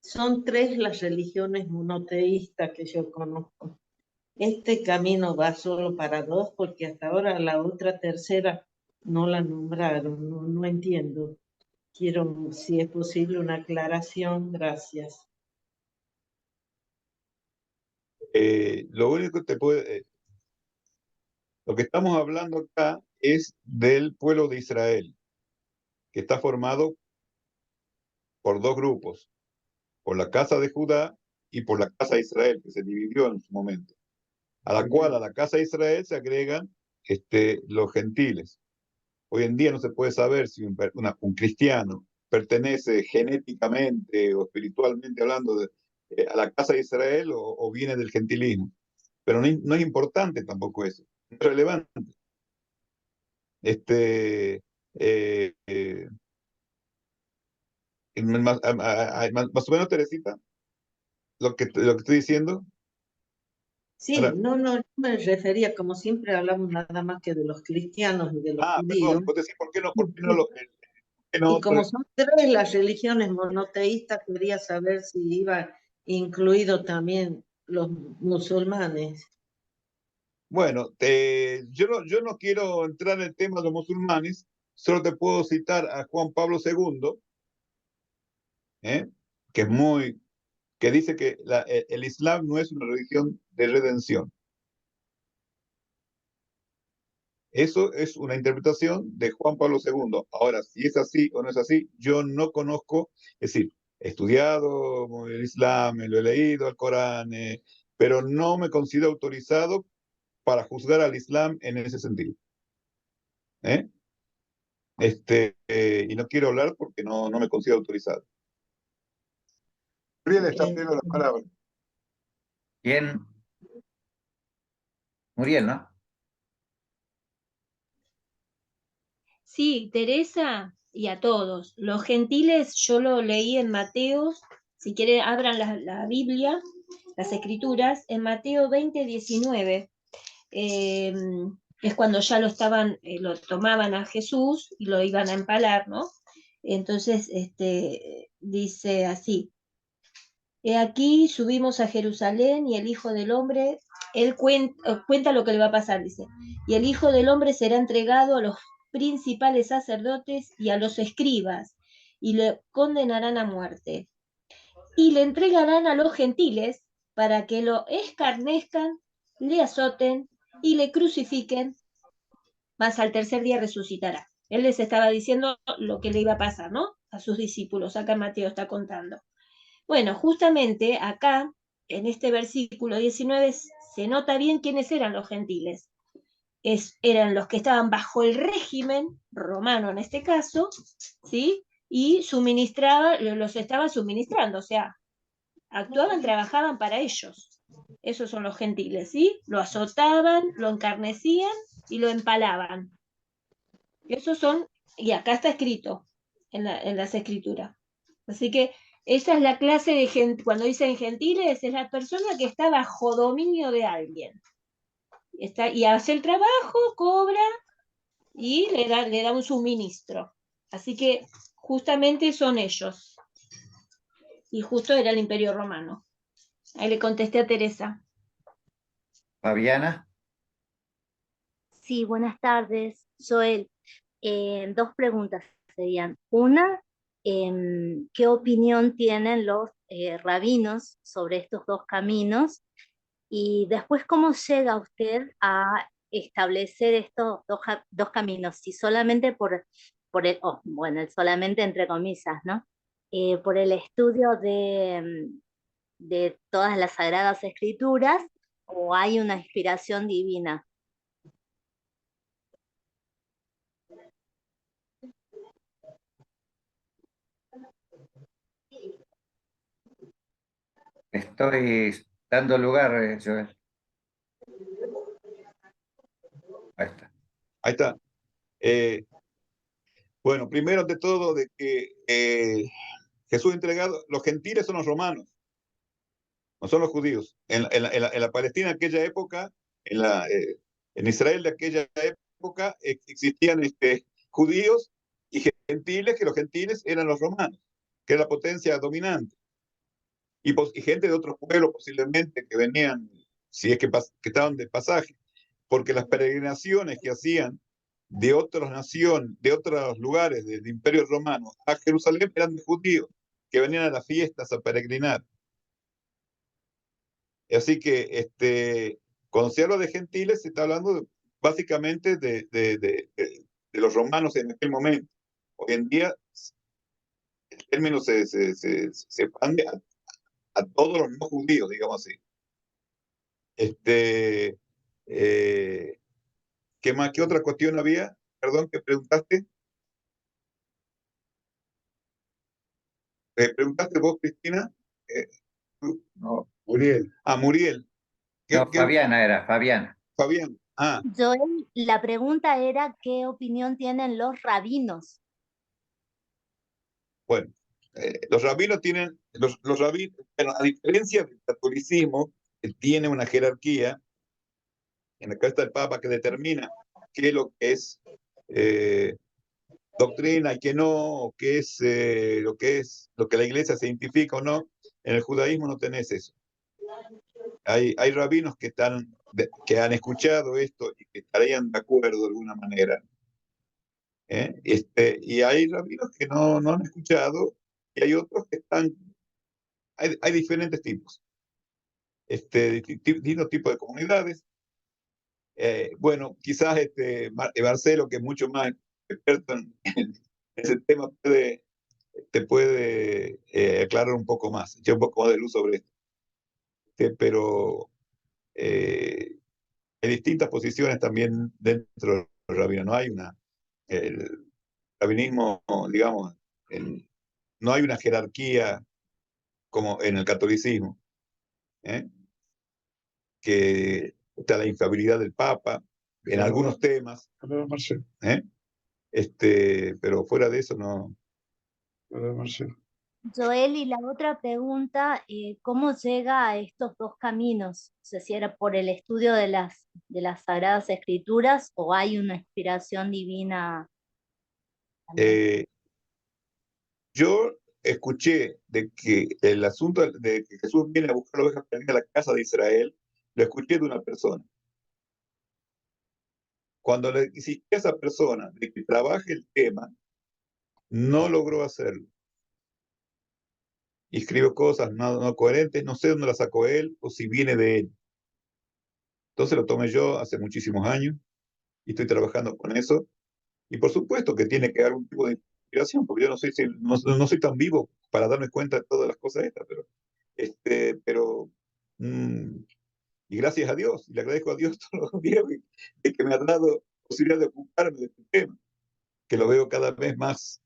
son tres las religiones monoteístas que yo conozco. Este camino va solo para dos, porque hasta ahora la otra tercera no la nombraron, no entiendo. Quiero, si es posible, una aclaración. Gracias. Lo único que lo que estamos hablando acá es del pueblo de Israel, que está formado por dos grupos, por la casa de Judá y por la casa de Israel, que se dividió en su momento, a la cual a la casa de Israel se agregan los gentiles. Hoy en día no se puede saber si un cristiano pertenece genéticamente o espiritualmente hablando a la casa de Israel o viene del gentilismo. Pero no es importante tampoco eso, no es relevante. Este, eh, eh, más o menos, Teresita, lo que estoy diciendo. Sí, Ahora, no me refería, como siempre hablamos nada más que de los cristianos y de los judíos. perdón, vos decís, ¿por qué no Y como son tres las religiones monoteístas, quería saber si iba incluido también los musulmanes. Bueno, yo no quiero entrar en el tema de los musulmanes, solo te puedo citar a Juan Pablo II, ¿eh? que es que dice que el Islam no es una religión de redención. Eso es una interpretación de Juan Pablo II. Ahora, si es así o no es así, yo no conozco, es decir, he estudiado el Islam, lo he leído, el Corán, pero no me considero autorizado para juzgar al Islam en ese sentido. ¿Eh? Y no quiero hablar porque no me considero autorizado. Gabriel está pidiendo la palabra. Bien, Muriel, ¿no? Sí, Teresa y a todos. Los gentiles, yo lo leí en Mateos, si quieren abran la Biblia, las Escrituras, en Mateo 20:19. eh, es cuando ya lo tomaban a Jesús y lo iban a empalar, ¿no? Entonces, dice así: He aquí subimos a Jerusalén y el Hijo del Hombre, él cuenta lo que le va a pasar, dice, y el Hijo del Hombre será entregado a los principales sacerdotes y a los escribas, y le condenarán a muerte, y le entregarán a los gentiles para que lo escarnezcan, le azoten y le crucifiquen, mas al tercer día resucitará. Él les estaba diciendo lo que le iba a pasar, ¿no? A sus discípulos. Acá Mateo está contando. Bueno, justamente acá, en este versículo 19, se nota bien quiénes eran los gentiles. Eran los que estaban bajo el régimen romano en este caso, ¿sí? Y los estaba suministrando, o sea, actuaban, trabajaban para ellos. Esos son los gentiles, ¿sí? Lo azotaban, lo encarnecían y lo empalaban. Esos son, y acá está escrito en las escrituras. Así que esa es la clase de gente, cuando dicen gentiles, es la persona que está bajo dominio de alguien. Y hace el trabajo, cobra y le da un suministro. Así que justamente son ellos. Y justo era el Imperio Romano. Ahí le contesté a Teresa. Fabiana. Sí, buenas tardes, Joel. Dos preguntas serían. Una, ¿qué opinión tienen los rabinos sobre estos dos caminos? Y después, ¿cómo llega usted a establecer estos dos caminos? Si solamente por el, bueno, solamente entre comillas, ¿no? Por el estudio de todas las Sagradas Escrituras, o hay una inspiración divina. Estoy dando lugar, Joel. Ahí está. Ahí está. Bueno, primero de todo, de que Jesús entregado, los gentiles son los romanos, no son los judíos. En la Palestina de aquella época, en Israel de aquella época, existían judíos y gentiles, que los gentiles eran los romanos, que era la potencia dominante. Y gente de otros pueblos posiblemente que venían, si es que estaban de pasaje, porque las peregrinaciones que hacían de otras naciones, de otros lugares del Imperio Romano a Jerusalén eran de judíos que venían a las fiestas a peregrinar. Así que cuando se habla de gentiles, se está hablando básicamente de los romanos en aquel momento. Hoy en día el término se expande a todos los no judíos, digamos así. ¿Qué más? ¿Qué otra cuestión había? Perdón, ¿qué preguntaste? ¿Preguntaste vos, Cristina? No, Muriel. Muriel. No, Fabiana era, Fabiana. Fabián. Joel, la pregunta era ¿qué opinión tienen los rabinos? Bueno, los rabinos tienen, los rabinos, bueno, a diferencia del catolicismo, que tiene una jerarquía, en la que está el Papa que determina qué es lo que es doctrina y qué no, qué es lo que la iglesia se identifica o no. En el judaísmo no tenés eso. Hay rabinos que han escuchado esto y que estarían de acuerdo de alguna manera. Y hay rabinos que no han escuchado y hay otros que hay diferentes tipos, distintos tipos de comunidades. Bueno, quizás Marcelo, que es mucho más experto en ese tema, te puede aclarar un poco más, echar un poco más de luz sobre esto. Pero hay distintas posiciones también dentro del rabino. No hay el rabinismo, digamos, no hay una jerarquía como en el catolicismo, ¿eh? Que está la infabilidad del Papa en algunos temas, Marcelo. Pero fuera de eso no. Marcelo. Joel, y la otra pregunta, ¿cómo llega a estos dos caminos? O sea, si era por el estudio de las Sagradas Escrituras o hay una inspiración divina también. Yo escuché de que el asunto de que Jesús viene a buscar ovejas perdidas a la casa de Israel, lo escuché de una persona. Cuando le insistí a esa persona de que trabaje el tema, no logró hacerlo. Y escribió cosas no coherentes, no sé dónde la sacó él o si viene de él. Entonces lo tomé yo hace muchísimos años y estoy trabajando con eso. Y por supuesto que tiene que haber un tipo de inspiración, porque yo no soy, no soy tan vivo para darme cuenta de todas las cosas estas, pero y gracias a Dios, y le agradezco a Dios todos los días de que me ha dado posibilidad de ocuparme de este tema, que lo veo cada vez más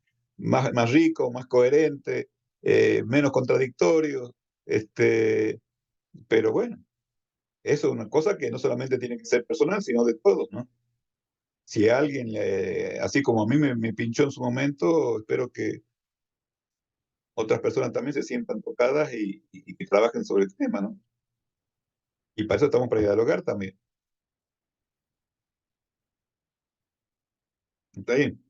rico, más coherente, menos contradictorio, pero bueno, eso es una cosa que no solamente tiene que ser personal, sino de todos, ¿no? Si alguien, así como a mí me pinchó en su momento, espero que otras personas también se sientan tocadas y trabajen sobre el tema, ¿no? Y para eso estamos para dialogar también. ¿Está bien?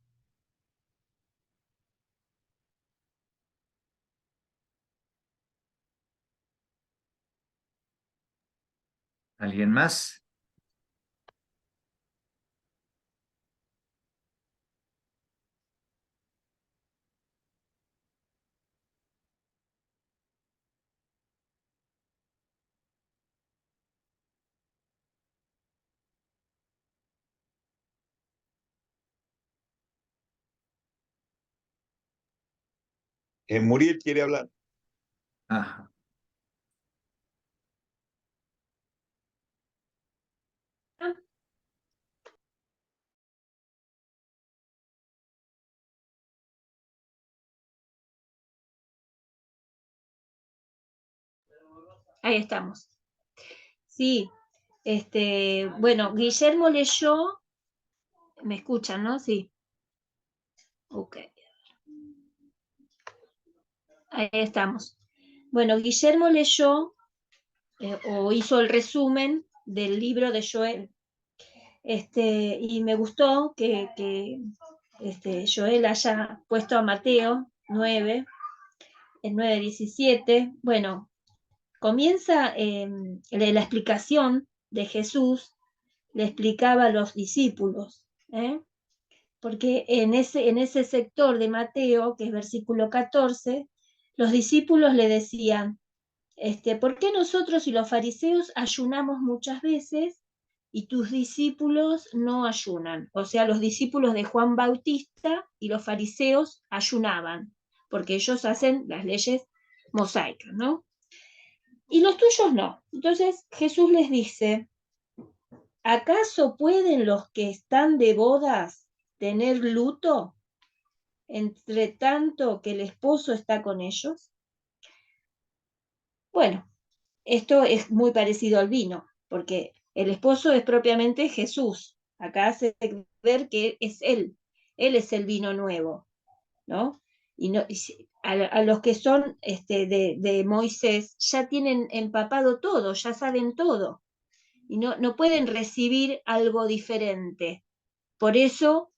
¿Alguien más? Muriel quiere hablar. Ajá. Ahí estamos. Sí, bueno, Guillermo leyó, me escuchan, ¿no? Sí. Ok. Ahí estamos. Bueno, Guillermo leyó o hizo el resumen del libro de Joel. Y me gustó que Joel haya puesto a Mateo 9, el 9:17. Bueno, comienza la explicación de Jesús, le explicaba a los discípulos, porque en ese sector de Mateo, que es versículo 14, los discípulos le decían, ¿por qué nosotros y los fariseos ayunamos muchas veces y tus discípulos no ayunan? O sea, los discípulos de Juan Bautista y los fariseos ayunaban, porque ellos hacen las leyes mosaicas, ¿no? Y los tuyos no. Entonces Jesús les dice, ¿acaso pueden los que están de bodas tener luto entre tanto que el esposo está con ellos? Bueno, esto es muy parecido al vino, porque el esposo es propiamente Jesús. Acá hace ver que es él es el vino nuevo, ¿no? Y a los que son de Moisés ya tienen empapado todo, ya saben todo, y no pueden recibir algo diferente. Por eso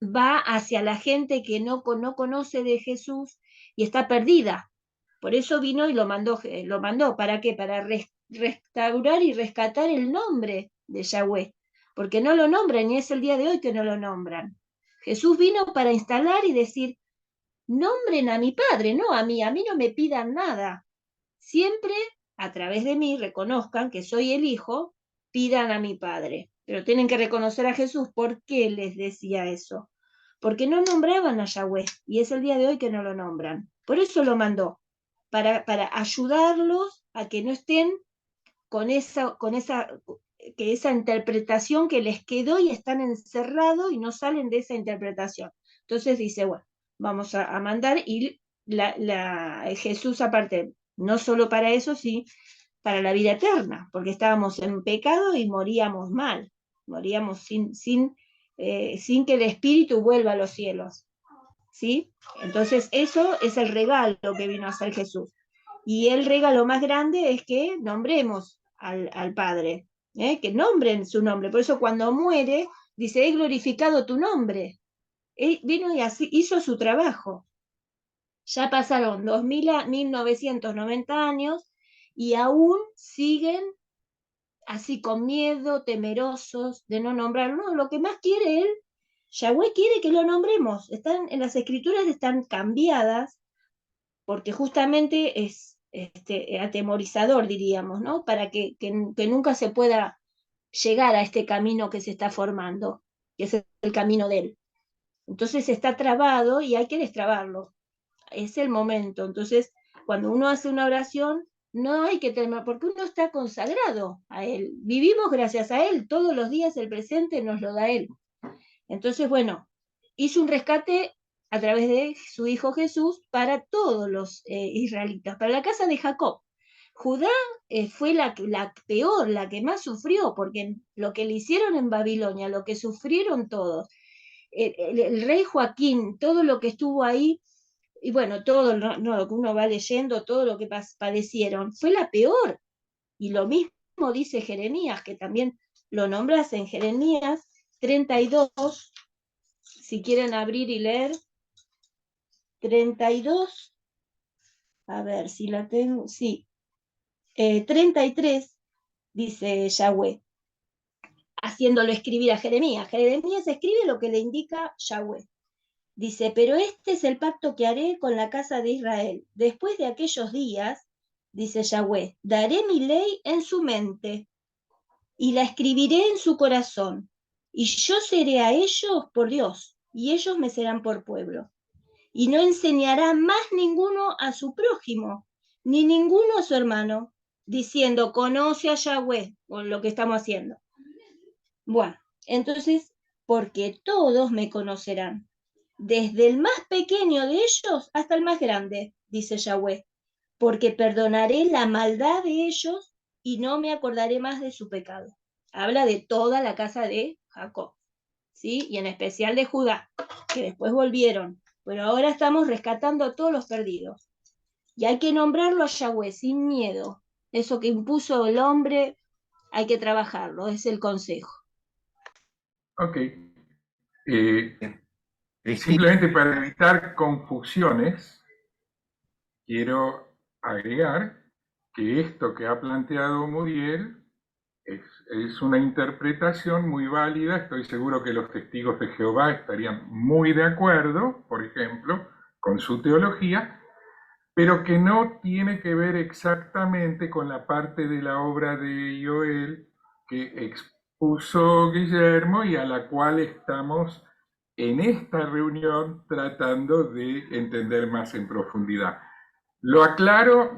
va hacia la gente que no conoce de Jesús y está perdida. Por eso vino y lo mandó. ¿Para qué? Para restaurar y rescatar el nombre de Yahweh, porque no lo nombran y es el día de hoy que no lo nombran. Jesús vino para instalar y decir, nombren a mi Padre, no a mí no me pidan nada. Siempre a través de mí reconozcan que soy el Hijo, pidan a mi Padre. Pero tienen que reconocer a Jesús. ¿Por qué les decía eso? Porque no nombraban a Yahweh y es el día de hoy que no lo nombran. Por eso lo mandó, para ayudarlos a que no estén con esa interpretación que les quedó y están encerrados y no salen de esa interpretación. Entonces dice, bueno, vamos a mandar y Jesús aparte, no solo para eso, sí, para la vida eterna, porque estábamos en pecado y moríamos mal, moríamos sin que el espíritu vuelva a los cielos, ¿sí? Entonces eso es el regalo que vino a hacer Jesús. Y el regalo más grande es que nombremos al Padre, que nombren su nombre. Por eso cuando muere, dice, he glorificado tu nombre. Él vino y así hizo su trabajo. Ya pasaron 1990 años y aún siguen así con miedo, temerosos de no nombrarlo. No, lo que más quiere él, Yahweh quiere que lo nombremos. En las escrituras están cambiadas porque justamente es atemorizador, diríamos, ¿no? Para que nunca se pueda llegar a este camino que se está formando, que es el camino de él. Entonces está trabado y hay que destrabarlo. Es el momento. Entonces, cuando uno hace una oración, no hay que temer, porque uno está consagrado a él. Vivimos gracias a él. Todos los días el presente nos lo da él. Entonces, bueno, hizo un rescate a través de su hijo Jesús para todos los israelitas, para la casa de Jacob. Judá fue la peor, la que más sufrió, porque lo que le hicieron en Babilonia, lo que sufrieron todos, el rey Joaquín, todo lo que estuvo ahí, y bueno, todo lo que uno va leyendo, todo lo que padecieron, fue la peor. Y lo mismo dice Jeremías, que también lo nombras en Jeremías 32, si quieren abrir y leer, 32, a ver si la tengo, sí, 33, dice Yahweh, haciéndolo escribir a Jeremías. Jeremías escribe lo que le indica Yahweh. Dice, pero este es el pacto que haré con la casa de Israel. Después de aquellos días, dice Yahweh, daré mi ley en su mente y la escribiré en su corazón. Y yo seré a ellos por Dios, y ellos me serán por pueblo. Y no enseñará más ninguno a su prójimo, ni ninguno a su hermano, diciendo, conoce a Yahweh, con lo que estamos haciendo. Bueno, entonces, porque todos me conocerán, desde el más pequeño de ellos hasta el más grande, dice Yahweh, porque perdonaré la maldad de ellos y no me acordaré más de su pecado. Habla de toda la casa de Jacob, ¿sí? Y en especial de Judá, que después volvieron, pero ahora estamos rescatando a todos los perdidos. Y hay que nombrarlo a Yahweh sin miedo. Eso que impuso el hombre, hay que trabajarlo, es el consejo. Ok. Simplemente para evitar confusiones, quiero agregar que esto que ha planteado Muriel es una interpretación muy válida. Estoy seguro que los testigos de Jehová estarían muy de acuerdo, por ejemplo, con su teología, pero que no tiene que ver exactamente con la parte de la obra de Joel que expuso Guillermo y a la cual estamos en esta reunión tratando de entender más en profundidad. Lo aclaro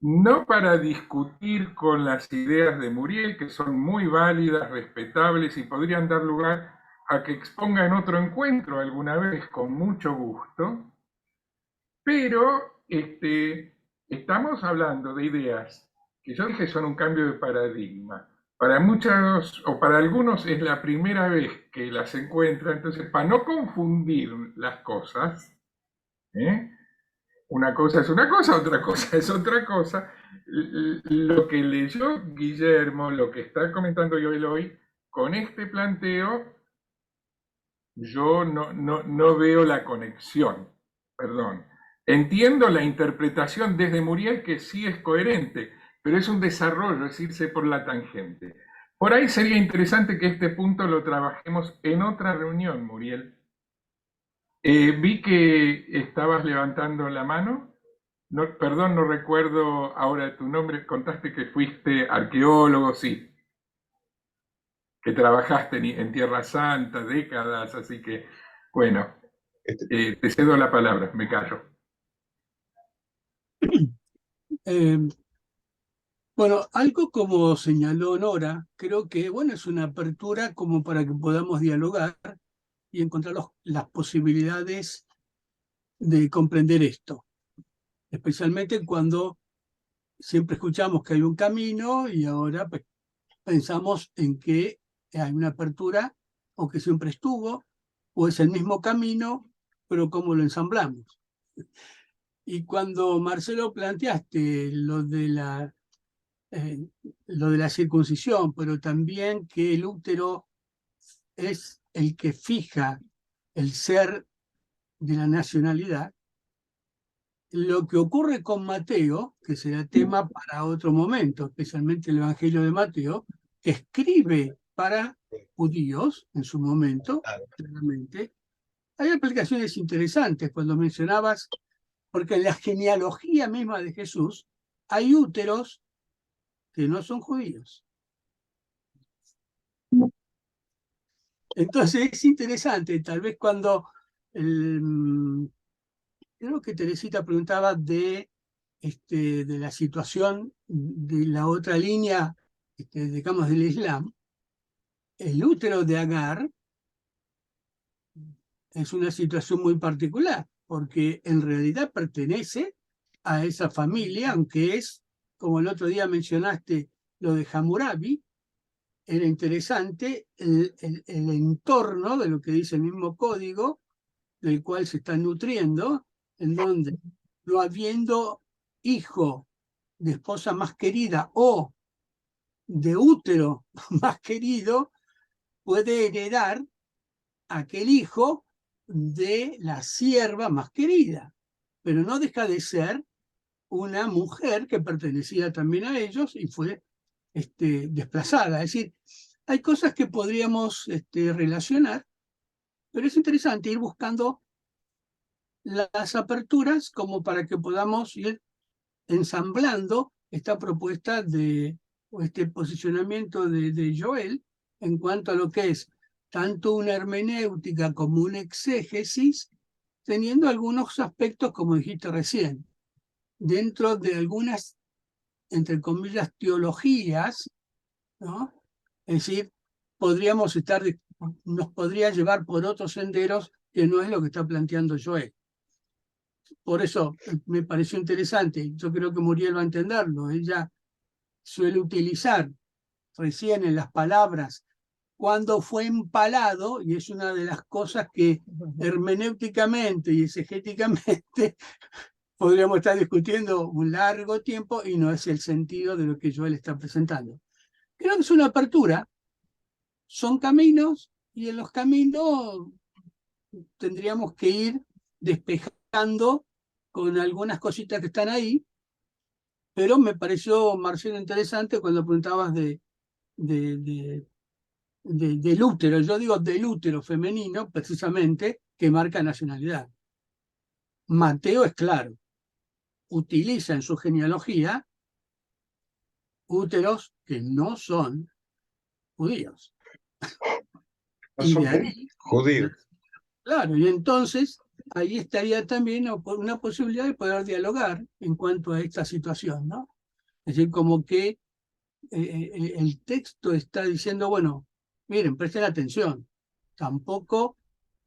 no para discutir con las ideas de Muriel, que son muy válidas, respetables y podrían dar lugar a que exponga en otro encuentro alguna vez con mucho gusto, pero estamos hablando de ideas que yo dije son un cambio de paradigma. Para muchos o para algunos es la primera vez que las encuentra, entonces para no confundir las cosas, una cosa es una cosa, otra cosa es otra cosa, lo que leyó Guillermo, lo que está comentando Joel hoy, con este planteo, yo no veo la conexión, perdón. Entiendo la interpretación desde Muriel que sí es coherente, pero es un desarrollo, es irse por la tangente. Por ahí sería interesante que este punto lo trabajemos en otra reunión, Muriel. Vi que estabas levantando la mano. No, perdón, no recuerdo ahora tu nombre. Contaste que fuiste arqueólogo, sí. Que trabajaste en Tierra Santa décadas, así que, bueno, te cedo la palabra, me callo. Bueno, algo como señaló Nora, creo que bueno, es una apertura como para que podamos dialogar y encontrar las posibilidades de comprender esto, especialmente cuando siempre escuchamos que hay un camino y ahora pues, pensamos en que hay una apertura o que siempre estuvo, o es el mismo camino, pero cómo lo ensamblamos. Y cuando Marcelo planteaste lo de la circuncisión, pero también que el útero es el que fija el ser de la nacionalidad, lo que ocurre con Mateo, que será tema para otro momento, especialmente el Evangelio de Mateo, que escribe para judíos en su momento, claramente. Hay aplicaciones interesantes cuando mencionabas, porque en la genealogía misma de Jesús hay úteros que no son judíos. Entonces es interesante, tal vez cuando creo que Teresita preguntaba de la situación de la otra línea, digamos, del Islam. El útero de Agar es una situación muy particular, porque en realidad pertenece a esa familia, aunque es, como el otro día mencionaste, lo de Hammurabi, era interesante el entorno de lo que dice el mismo código, del cual se está nutriendo, en donde no habiendo hijo de esposa más querida o de útero más querido, puede heredar aquel hijo de la sierva más querida, pero no deja de ser una mujer que pertenecía también a ellos y fue desplazada. Es decir, hay cosas que podríamos relacionar, pero es interesante ir buscando las aperturas como para que podamos ir ensamblando esta propuesta o este posicionamiento de Joel en cuanto a lo que es tanto una hermenéutica como una exégesis, teniendo algunos aspectos, como dijiste recién, dentro de algunas, entre comillas, teologías, ¿no? Es decir, nos podría llevar por otros senderos que no es lo que está planteando Joel. Por eso me pareció interesante, yo creo que Muriel va a entenderlo, ella suele utilizar recién en las palabras cuando fue empalado, y es una de las cosas que hermenéuticamente y exegéticamente podríamos estar discutiendo un largo tiempo y no es el sentido de lo que Joel está presentando. Creo que es una apertura, son caminos y en los caminos tendríamos que ir despejando con algunas cositas que están ahí, pero me pareció, Marcelo, interesante cuando preguntabas del útero. Yo digo del útero femenino, precisamente, que marca nacionalidad. Mateo es claro, utiliza en su genealogía úteros que no son judíos. Y de ahí, Judíos. claro, y entonces ahí estaría también una posibilidad de poder dialogar en cuanto a esta situación, ¿no? Es decir, como que el texto está diciendo, bueno, miren, presten atención, tampoco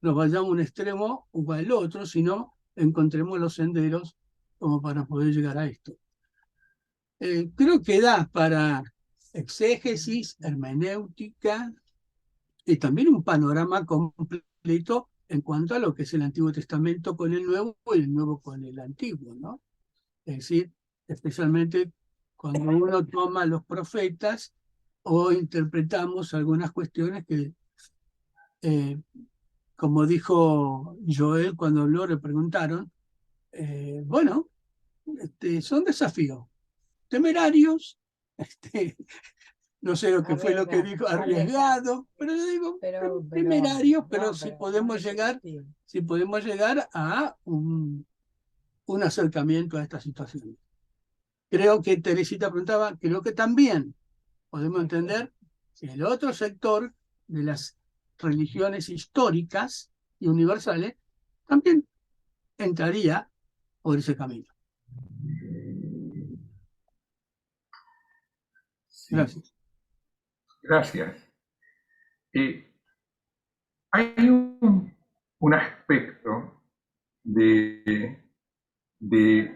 nos vayamos a un extremo o al otro, sino encontremos los senderos como para poder llegar a esto. Creo que da para exégesis, hermenéutica y también un panorama completo en cuanto a lo que es el Antiguo Testamento con el Nuevo y el Nuevo con el Antiguo, ¿no? Es decir, especialmente cuando uno toma los profetas o interpretamos algunas cuestiones que, como dijo Joel cuando habló, le preguntaron, bueno, son desafíos temerarios, no sé lo que fue lo que dijo, arriesgado, pero yo digo, temerarios, pero si podemos llegar a un acercamiento a esta situación. Creo que Teresita preguntaba, creo que también podemos entender que el otro sector de las religiones históricas y universales también entraría por ese camino. Sí. Gracias. Gracias. Hay un aspecto de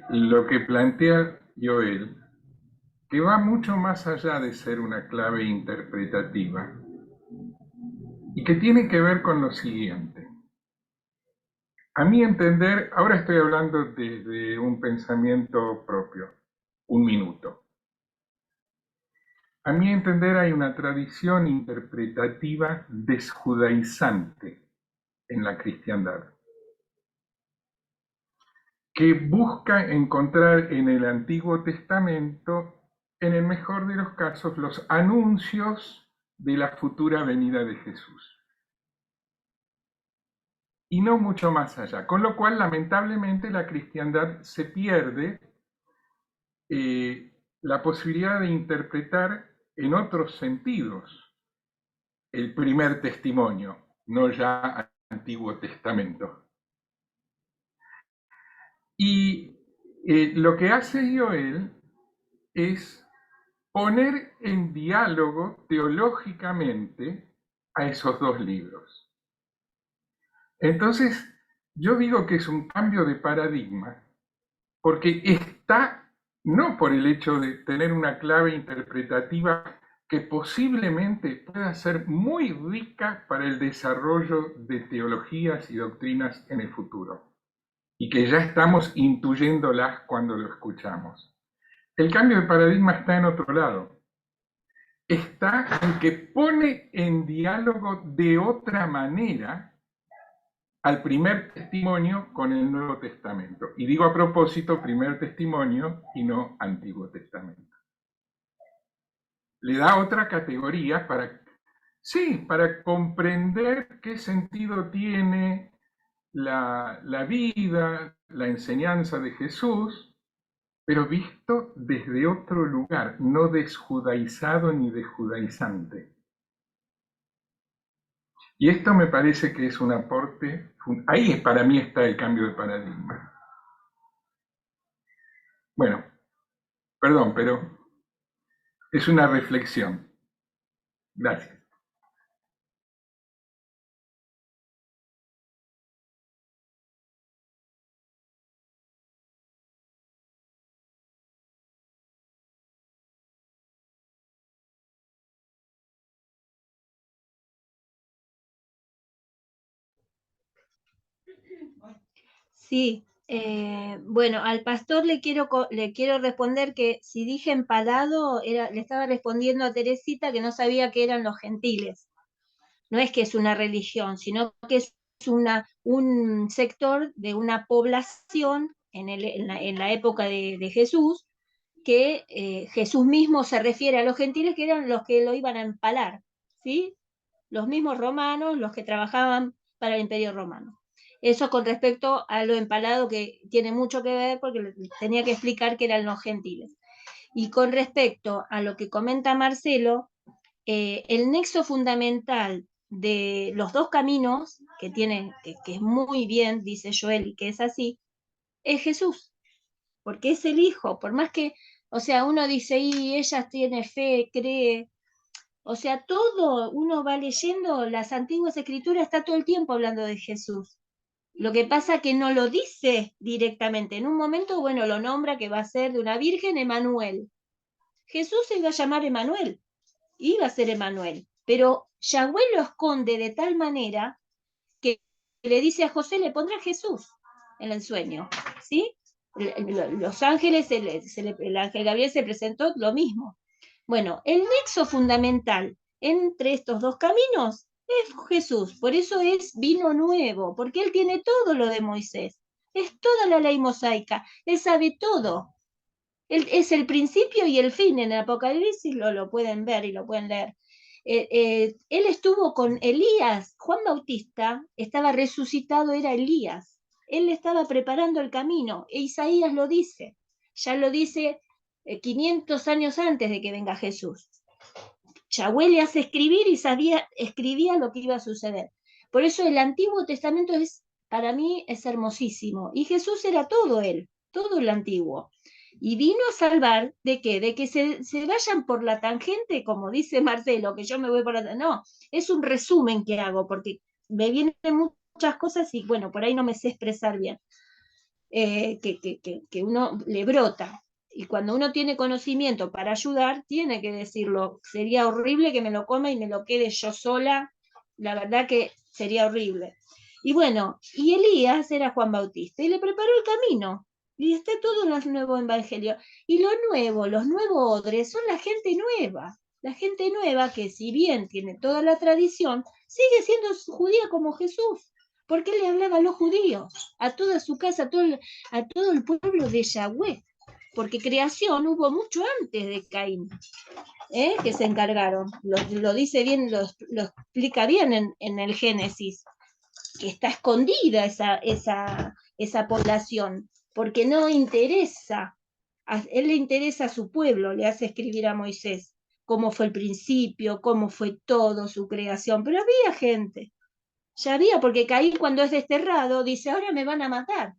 lo que plantea Joel que va mucho más allá de ser una clave interpretativa y que tiene que ver con lo siguiente. A mi entender, ahora estoy hablando desde un pensamiento propio, un minuto. A mi entender hay una tradición interpretativa desjudaizante en la cristiandad, que busca encontrar en el Antiguo Testamento, en el mejor de los casos, los anuncios de la futura venida de Jesús. Y no mucho más allá. Con lo cual, lamentablemente, la cristiandad se pierde la posibilidad de interpretar en otros sentidos el primer testimonio, no ya Antiguo Testamento. Y lo que hace Joel es poner en diálogo teológicamente a esos dos libros. Entonces, yo digo que es un cambio de paradigma, porque está, no por el hecho de tener una clave interpretativa que posiblemente pueda ser muy rica para el desarrollo de teologías y doctrinas en el futuro, y que ya estamos intuyéndolas cuando lo escuchamos. El cambio de paradigma está en otro lado. Está en que pone en diálogo de otra manera al primer testimonio con el Nuevo Testamento. Y digo a propósito primer testimonio y no Antiguo Testamento. Le da otra categoría para comprender qué sentido tiene la vida, la enseñanza de Jesús, pero visto desde otro lugar, no desjudaizado ni desjudaizante. Y esto me parece que es un aporte, ahí para mí está el cambio de paradigma. Bueno, perdón, pero es una reflexión. Gracias. Sí, bueno, al pastor le quiero responder que si dije empalado, le estaba respondiendo a Teresita que no sabía que eran los gentiles. No es que es una religión, sino que es un sector de una población en la época de Jesús, que Jesús mismo se refiere a los gentiles, que eran los que lo iban a empalar, ¿sí? Los mismos romanos, los que trabajaban para el Imperio Romano. Eso con respecto a lo empalado, que tiene mucho que ver porque tenía que explicar que eran los gentiles. Y con respecto a lo que comenta Marcelo, el nexo fundamental de los dos caminos que tienen, que es muy bien, dice Joel, y que es así, es Jesús, porque es el Hijo, por más que, o sea, uno dice, y ella tiene fe, cree, o sea, todo, uno va leyendo las antiguas escrituras, está todo el tiempo hablando de Jesús. Lo que pasa que no lo dice directamente. En un momento, bueno, lo nombra que va a ser de una virgen, Emanuel. Jesús se iba a llamar Emanuel, iba a ser Emanuel, pero Yahweh lo esconde de tal manera que le dice a José, le pondrá Jesús en el sueño, ¿sí? Los ángeles, el ángel Gabriel se presentó lo mismo. Bueno, el nexo fundamental entre estos dos caminos es Jesús, por eso es vino nuevo, porque él tiene todo lo de Moisés, es toda la ley mosaica, él sabe todo. Él es el principio y el fin en el Apocalipsis, lo pueden ver y lo pueden leer. Él estuvo con Elías, Juan Bautista estaba resucitado, era Elías, él estaba preparando el camino, e Isaías lo dice, ya lo dice 500 años antes de que venga Jesús. Yahweh le hace escribir y escribía lo que iba a suceder. Por eso el Antiguo Testamento para mí es hermosísimo. Y Jesús era todo él, todo el Antiguo. Y vino a salvar ¿de qué? De que se vayan por la tangente, como dice Marcelo, que yo me voy por la tangente. No, es un resumen que hago, porque me vienen muchas cosas y bueno, por ahí no me sé expresar bien. Que uno le brota. y cuando uno tiene conocimiento para ayudar, tiene que decirlo. Sería horrible que me lo coma y me lo quede yo sola, la verdad que sería horrible. Y bueno, y Elías era Juan Bautista y le preparó el camino. Y está todo en los nuevos evangelios. Y lo nuevo, los nuevos odres son la gente nueva. La gente nueva que si bien tiene toda la tradición, sigue siendo judía como Jesús. Porque él le hablaba a los judíos, a toda su casa, a todo el pueblo de Yahweh. Porque creación hubo mucho antes de Caín, que se encargaron. Lo dice bien, lo explica bien en el Génesis, que está escondida esa población, porque no interesa, a él le interesa a su pueblo, le hace escribir a Moisés cómo fue el principio, cómo fue todo su creación, pero había gente, ya había, porque Caín cuando es desterrado dice, ahora me van a matar,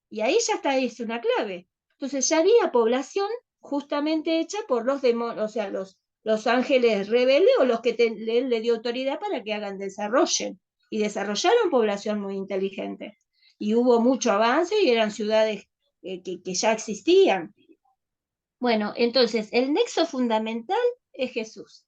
y ahí ya está, es una clave. Entonces ya había población justamente hecha por los demonios, o sea, los ángeles rebeldes o los que él le dio autoridad para que hagan, desarrollen. Y desarrollaron población muy inteligente. Y hubo mucho avance y eran ciudades que ya existían. Bueno, entonces el nexo fundamental es Jesús.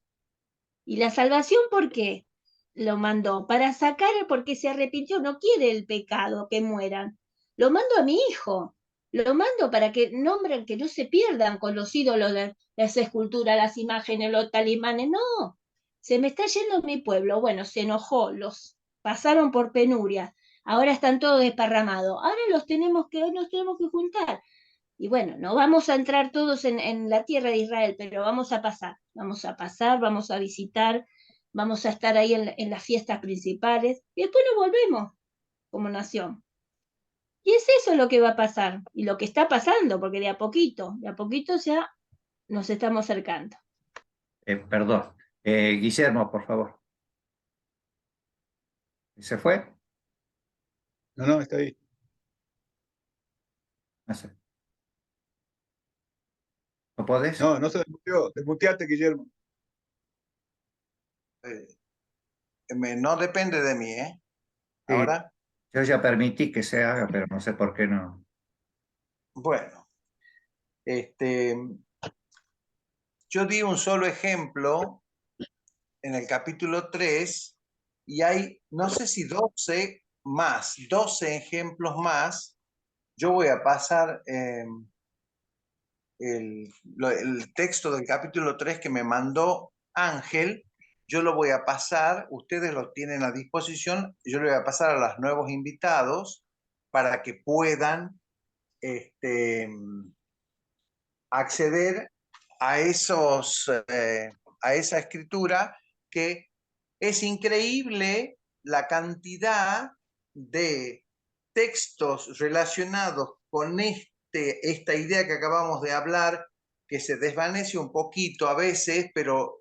¿Y la salvación por qué? Lo mandó para sacar, porque se arrepintió, no quiere el pecado, que mueran. Lo mando a mi hijo, lo mando para que nombren, que no se pierdan con los ídolos, las esculturas, las imágenes, los talismanes, no. Se me está yendo mi pueblo. Bueno, se enojó, los pasaron por penuria, ahora están todos desparramados, ahora nos tenemos que juntar. Y bueno, no vamos a entrar todos en la tierra de Israel, pero vamos a pasar, vamos a visitar, vamos a estar ahí en las fiestas principales, y después nos volvemos como nación. Y es eso lo que va a pasar, y lo que está pasando, porque de a poquito ya nos estamos acercando. Perdón. Guillermo, por favor. ¿Se fue? No, está ahí. No sé. ¿No podés? No se desmuteó. Desmuteate, Guillermo. No depende de mí, ¿eh? Sí, Ahora, yo ya permití que se haga, pero no sé por qué no. bueno, yo di un solo ejemplo en el capítulo 3 y hay, no sé si 12 ejemplos más. Yo voy a pasar el texto del capítulo 3 que me mandó Ángel. Yo lo voy a pasar, ustedes lo tienen a disposición, yo lo voy a pasar a los nuevos invitados para que puedan acceder a esa escritura, que es increíble la cantidad de textos relacionados con esta idea que acabamos de hablar, que se desvanece un poquito a veces, pero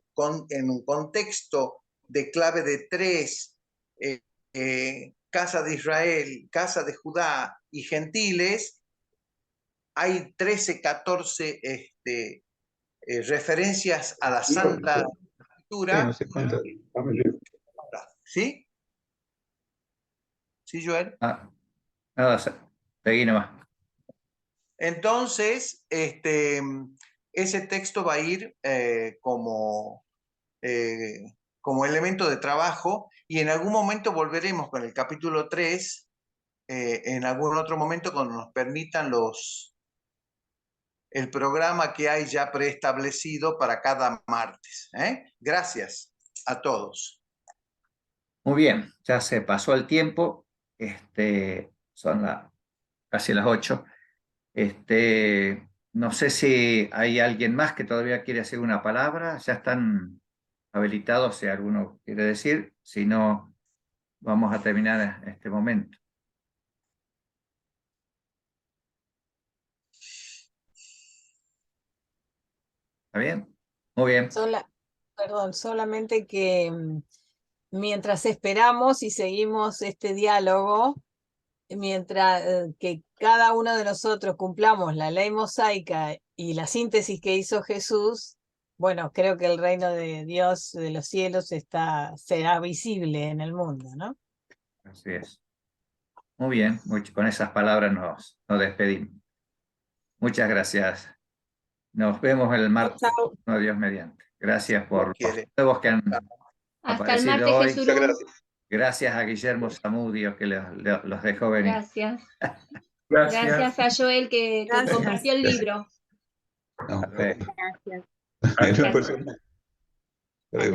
en un contexto de clave de 3, casa de Israel, casa de Judá y gentiles, hay 13, 14 referencias a la Santa Escritura. Sí, no sé cuántas. ¿Sí? ¿Sí, Joel? Nada, seguí nomás. Entonces, ese texto va a ir como elemento de trabajo, y en algún momento volveremos con el capítulo 3, en algún otro momento cuando nos permitan el programa que hay ya preestablecido para cada martes. Gracias a todos. Muy bien, ya se pasó el tiempo. Son casi las 8. No sé si hay alguien más que todavía quiere hacer una palabra. Ya están habilitados si alguno quiere decir. Si no, vamos a terminar en este momento. ¿Está bien? Muy bien. Perdón, solamente que mientras esperamos y seguimos este diálogo, mientras que cada uno de nosotros cumplamos la ley mosaica y la síntesis que hizo Jesús, bueno, creo que el reino de Dios de los cielos será visible en el mundo, ¿no? Así es. Muy bien, con esas palabras nos despedimos. Muchas gracias. Nos vemos el martes, Chao. no Dios mediante. Gracias por los quiere. nuevos que han Hasta el aparecido martes, hoy. Jesús. Gracias a Guillermo Zamudio que los dejó venir. Gracias. Gracias. Gracias a Joel que Gracias. compartió el libro. No, Gracias. no es personal. Pero